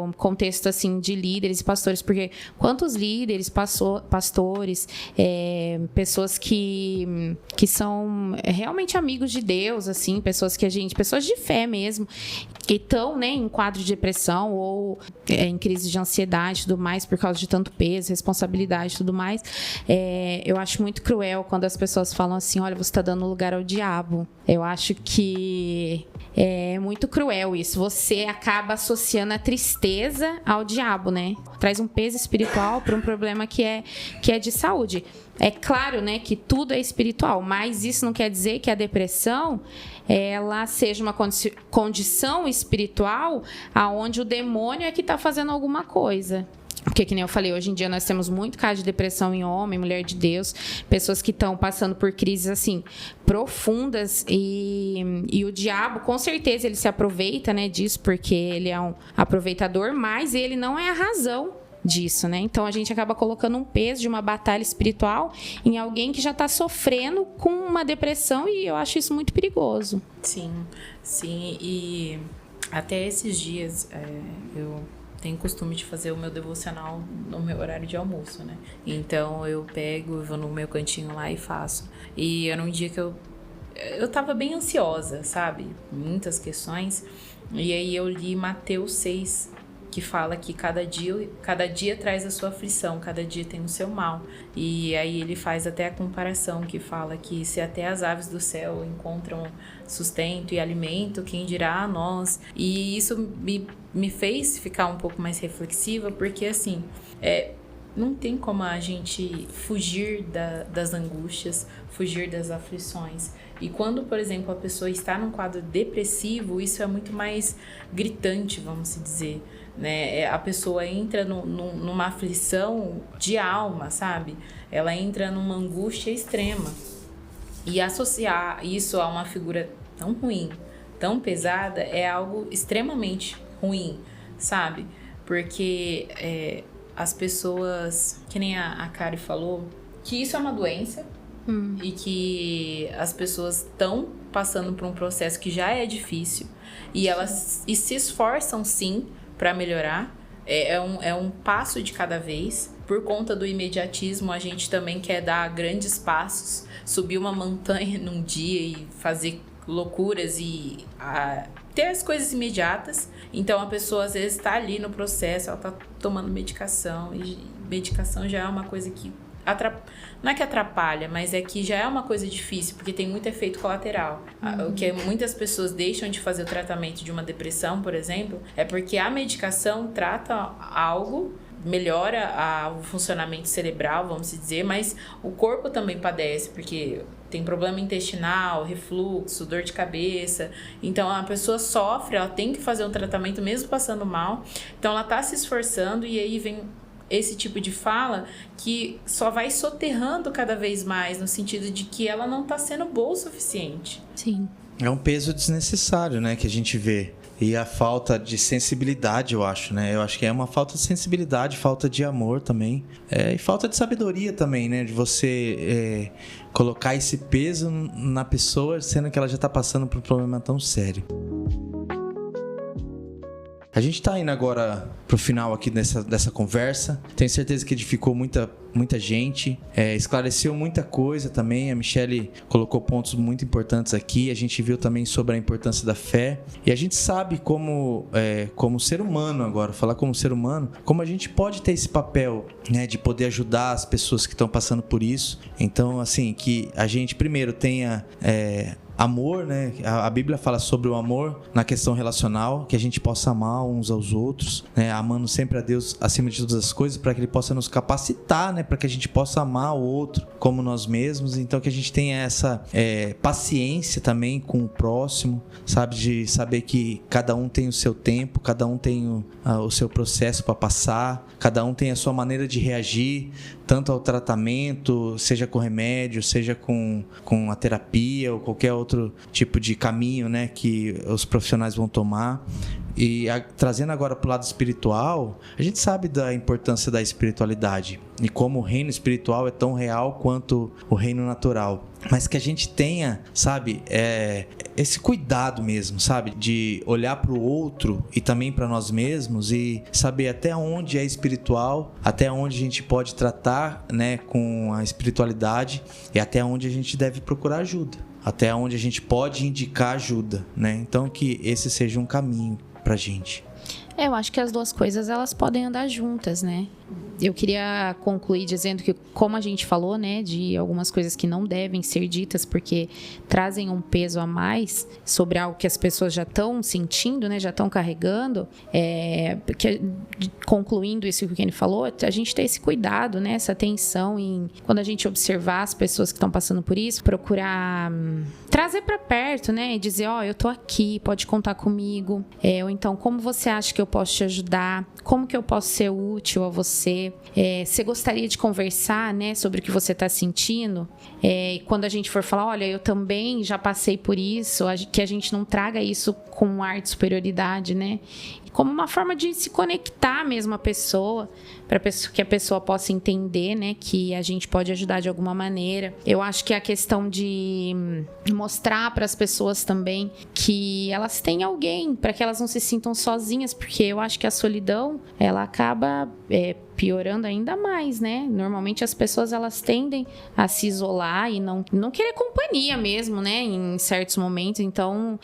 no contexto, assim, de líderes e pastores, porque quantos líderes, pastores, pessoas que são realmente amigos de Deus, assim, pessoas de fé mesmo, que estão, né, em quadro de depressão ou em crise de ansiedade e tudo mais, por causa de tanto peso, responsabilidade e tudo mais. Eu acho muito cruel quando as pessoas falam assim, olha, você está dando lugar ao diabo. Eu acho que é muito cruel isso. Você acaba associando a tristeza ao diabo, né? Traz um peso espiritual para um problema que é de saúde. É claro, né, que tudo é espiritual, mas isso não quer dizer que a depressão ela seja uma condição espiritual aonde o demônio é que está fazendo alguma coisa. Porque, que nem eu falei, hoje em dia nós temos muito caso de depressão em homem, mulher de Deus, pessoas que estão passando por crises, assim, profundas e o diabo, com certeza, ele se aproveita, né, disso, porque ele é um aproveitador, mas ele não é a razão disso, né? Então, a gente acaba colocando um peso de uma batalha espiritual em alguém que já está sofrendo com uma depressão e eu acho isso muito perigoso. Sim, e até esses dias eu tenho costume de fazer o meu devocional no meu horário de almoço, né? Então eu vou no meu cantinho lá e faço. E era um dia que eu tava bem ansiosa, sabe? Muitas questões. E aí eu li Mateus 6, que fala que cada dia traz a sua aflição, cada dia tem o seu mal. E aí ele faz até a comparação que fala que se até as aves do céu encontram sustento e alimento, quem dirá a nós? E isso me fez ficar um pouco mais reflexiva, porque assim, não tem como a gente fugir das angústias, fugir das aflições. E quando, por exemplo, a pessoa está num quadro depressivo, isso é muito mais gritante, vamos dizer, né? A pessoa entra numa aflição de alma, sabe? Ela entra numa angústia extrema. E associar isso a uma figura tão ruim, tão pesada, é algo extremamente ruim, sabe? Porque as pessoas, que nem a Kari falou, que isso é uma doença e que as pessoas estão passando por um processo que já é difícil e se esforçam sim para melhorar. É um passo de cada vez. Por conta do imediatismo, a gente também quer dar grandes passos, subir uma montanha num dia e fazer loucuras e ter as coisas imediatas. Então a pessoa às vezes está ali no processo, ela está tomando medicação, e medicação já é uma coisa que não é que atrapalha, mas é que já é uma coisa difícil, porque tem muito efeito colateral. O que muitas pessoas deixam de fazer o tratamento de uma depressão, por exemplo, é porque a medicação trata algo, melhora o funcionamento cerebral, vamos dizer, mas o corpo também padece, porque tem problema intestinal, refluxo, dor de cabeça. Então a pessoa sofre, ela tem que fazer um tratamento mesmo passando mal. Então ela está se esforçando e aí vem esse tipo de fala que só vai soterrando cada vez mais, no sentido de que ela não está sendo boa o suficiente. Sim. É um peso desnecessário, né, que a gente vê. E a falta de sensibilidade, eu acho, né? Eu acho que é uma falta de sensibilidade, falta de amor também. E falta de sabedoria também, né? De você colocar esse peso na pessoa, sendo que ela já está passando por um problema tão sério. A gente está indo agora pro final aqui dessa conversa. Tenho certeza que edificou muita gente, esclareceu muita coisa também. A Michelle colocou pontos muito importantes aqui. A gente viu também sobre a importância da fé. E a gente sabe como ser humano agora, falar como ser humano, como a gente pode ter esse papel, né, de poder ajudar as pessoas que estão passando por isso. Então, assim, que a gente primeiro tenha amor, né? A Bíblia fala sobre o amor na questão relacional, que a gente possa amar uns aos outros, né? Amando sempre a Deus acima de todas as coisas, para que Ele possa nos capacitar, né? Para que a gente possa amar o outro como nós mesmos. Então que a gente tenha essa paciência também com o próximo, sabe? De saber que cada um tem o seu tempo, cada um tem o seu processo para passar, cada um tem a sua maneira de reagir, tanto ao tratamento, seja com remédio, seja com a terapia ou qualquer outro tipo de caminho, né, que os profissionais vão tomar. E trazendo agora para o lado espiritual, a gente sabe da importância da espiritualidade e como o reino espiritual é tão real quanto o reino natural. mas que a gente tenha, sabe, esse cuidado mesmo, sabe, de olhar para o outro e também para nós mesmos e saber até onde é espiritual, até onde a gente pode tratar, né, com a espiritualidade e até onde a gente deve procurar ajuda, até onde a gente pode indicar ajuda, né? Então que esse seja um caminho pra gente. Eu acho que as duas coisas, elas podem andar juntas, né? Eu queria concluir dizendo que, como a gente falou, né, de algumas coisas que não devem ser ditas porque trazem um peso a mais sobre algo que as pessoas já estão sentindo, né, já estão carregando, concluindo isso que o Kenny falou, a gente ter esse cuidado, né, essa atenção em, quando a gente observar as pessoas que estão passando por isso, procurar trazer para perto, né, e dizer, eu tô aqui, pode contar comigo, ou então, como você acha que eu posso te ajudar? Como que eu posso ser útil a você? Você gostaria de conversar, né, sobre o que você está sentindo? Quando a gente for falar, olha, eu também já passei por isso, que a gente não traga isso com um ar de superioridade, né? Como uma forma de se conectar mesmo à pessoa, para que a pessoa possa entender, né, que a gente pode ajudar de alguma maneira. Eu acho que a questão de mostrar para as pessoas também que elas têm alguém, para que elas não se sintam sozinhas, porque eu acho que a solidão, ela acaba piorando ainda mais, né? Normalmente as pessoas, elas tendem a se isolar e não querer companhia mesmo, né? Em certos momentos. Então,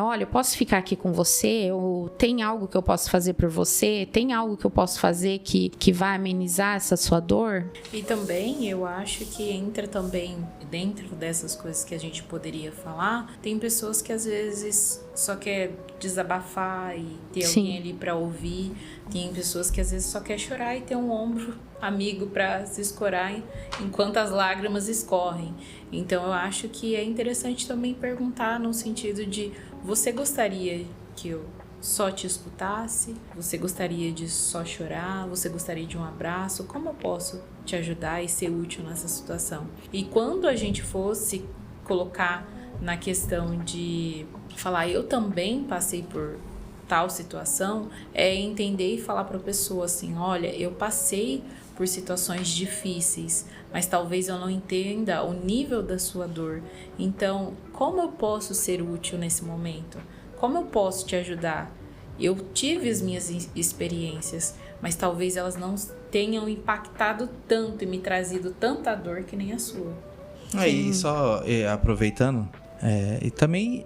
olha, eu posso ficar aqui com você? Tem algo que eu posso fazer por você? Tem algo que eu posso fazer que vai amenizar essa sua dor? E também, eu acho que entra também dentro dessas coisas que a gente poderia falar, tem pessoas que às vezes só quer desabafar e ter alguém ali para ouvir. Tem pessoas que às vezes só quer chorar e ter um ombro amigo para se escorar enquanto as lágrimas escorrem. Então eu acho que é interessante também perguntar no sentido de: você gostaria que eu só te escutasse? Você gostaria de só chorar? Você gostaria de um abraço? Como eu posso te ajudar e ser útil nessa situação? E quando a gente fosse colocar na questão de falar, eu também passei por tal situação, é entender e falar para a pessoa assim: olha, eu passei por situações difíceis, mas talvez eu não entenda o nível da sua dor. Então, como eu posso ser útil nesse momento? Como eu posso te ajudar? Eu tive as minhas experiências, mas talvez elas não tenham impactado tanto e me trazido tanta dor que nem a sua. Aí, só aproveitando, e também,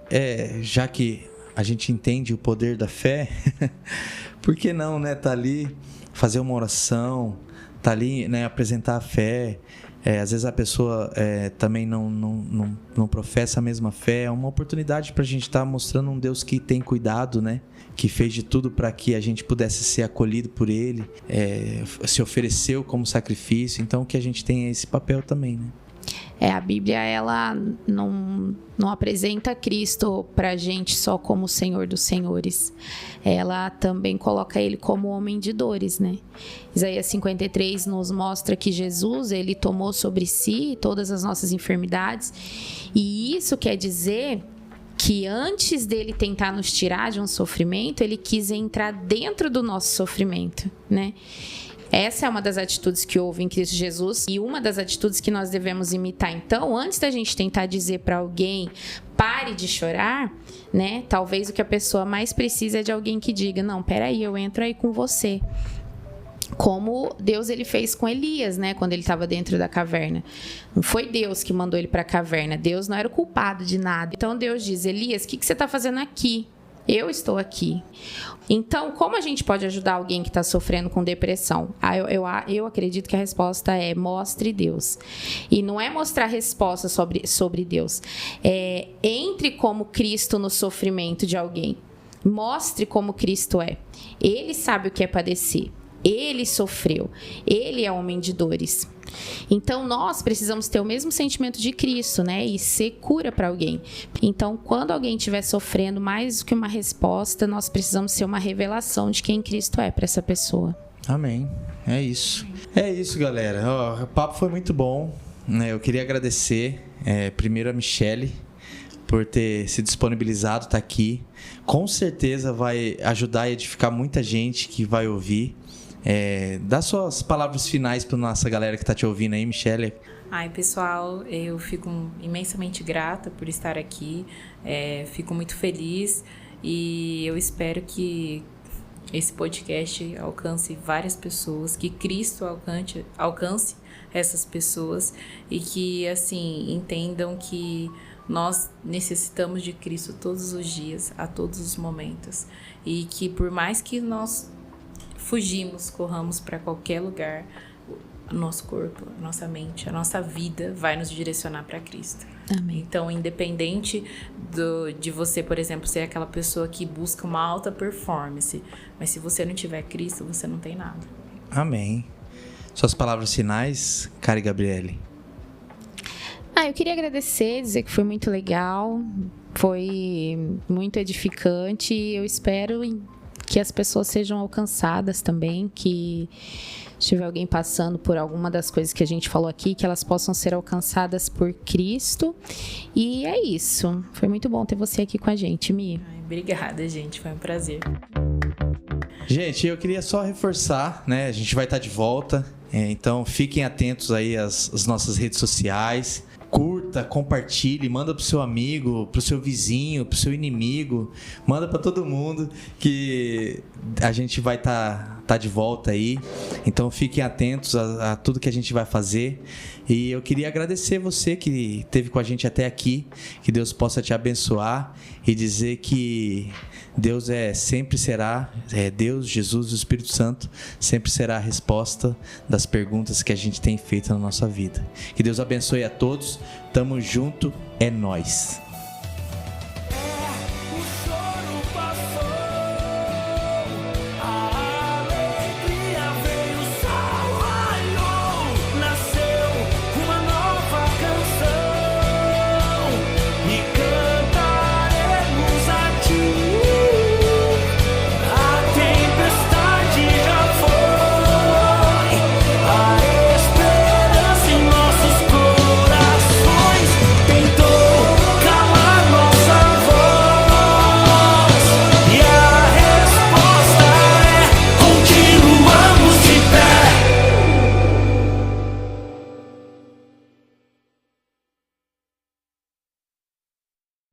já que a gente entende o poder da fé, por que não, né, tá ali, fazer uma oração, tá ali, né, apresentar a fé. Às vezes a pessoa também não professa a mesma fé. É uma oportunidade para a gente estar mostrando um Deus que tem cuidado, né? Que fez de tudo para que a gente pudesse ser acolhido por Ele, se ofereceu como sacrifício. Então que a gente tenha esse papel também, né? A Bíblia, ela não apresenta Cristo pra gente só como o Senhor dos Senhores. Ela também coloca Ele como homem de dores, né? Isaías 53 nos mostra que Jesus, Ele tomou sobre si todas as nossas enfermidades. E isso quer dizer que antes dele tentar nos tirar de um sofrimento, Ele quis entrar dentro do nosso sofrimento, né? Essa é uma das atitudes que houve em Cristo Jesus e uma das atitudes que nós devemos imitar. Então, antes da gente tentar dizer para alguém, pare de chorar, né? Talvez o que a pessoa mais precisa é de alguém que diga, não, peraí, eu entro aí com você. Como Deus, ele fez com Elias, né? Quando ele estava dentro da caverna. Não foi Deus que mandou ele para a caverna. Deus não era o culpado de nada. Então, Deus diz, Elias, o que você está fazendo aqui? Eu estou aqui. Então, como a gente pode ajudar alguém que está sofrendo com depressão? Eu acredito que a resposta é: mostre Deus. E não é mostrar resposta sobre Deus. Entre como Cristo no sofrimento de alguém. Mostre como Cristo é. Ele sabe o que é padecer. Ele sofreu. Ele é homem de dores. Então, nós precisamos ter o mesmo sentimento de Cristo, né? E ser cura para alguém. Então, quando alguém estiver sofrendo, mais do que uma resposta, nós precisamos ser uma revelação de quem Cristo é para essa pessoa. Amém. É isso. É isso, galera. O papo foi muito bom. Eu queria agradecer, primeiro a Michele, por ter se disponibilizado, estar aqui. Com certeza vai ajudar a edificar muita gente que vai ouvir. Dá suas palavras finais para nossa galera que está te ouvindo aí, Michele. Ai, pessoal, eu fico imensamente grata por estar aqui, fico muito feliz e eu espero que esse podcast alcance várias pessoas, que Cristo alcance essas pessoas e que, assim, entendam que nós necessitamos de Cristo todos os dias, a todos os momentos, e que por mais que nós corramos para qualquer lugar, o nosso corpo, a nossa mente, a nossa vida vai nos direcionar para Cristo. Amém. Então, independente de você, por exemplo, ser aquela pessoa que busca uma alta performance, mas se você não tiver Cristo, você não tem nada. Amém. Suas palavras finais, Kari Gabriele. Eu queria agradecer, dizer que foi muito legal, foi muito edificante e eu espero que as pessoas sejam alcançadas também, que se tiver alguém passando por alguma das coisas que a gente falou aqui, que elas possam ser alcançadas por Cristo. E é isso. Foi muito bom ter você aqui com a gente, Mi. Obrigada, gente. Foi um prazer. Gente, eu queria só reforçar, né? A gente vai estar de volta. Então, fiquem atentos aí às nossas redes sociais. Curta, compartilhe, manda pro seu amigo, pro seu vizinho, pro seu inimigo, manda para todo mundo que a gente vai tá de volta aí. Então fiquem atentos a tudo que a gente vai fazer. E eu queria agradecer você que esteve com a gente até aqui, que Deus possa te abençoar e dizer que Deus sempre será, Deus, Jesus e o Espírito Santo sempre será a resposta das perguntas que a gente tem feito na nossa vida. Que Deus abençoe a todos. Tamo junto, é nóis.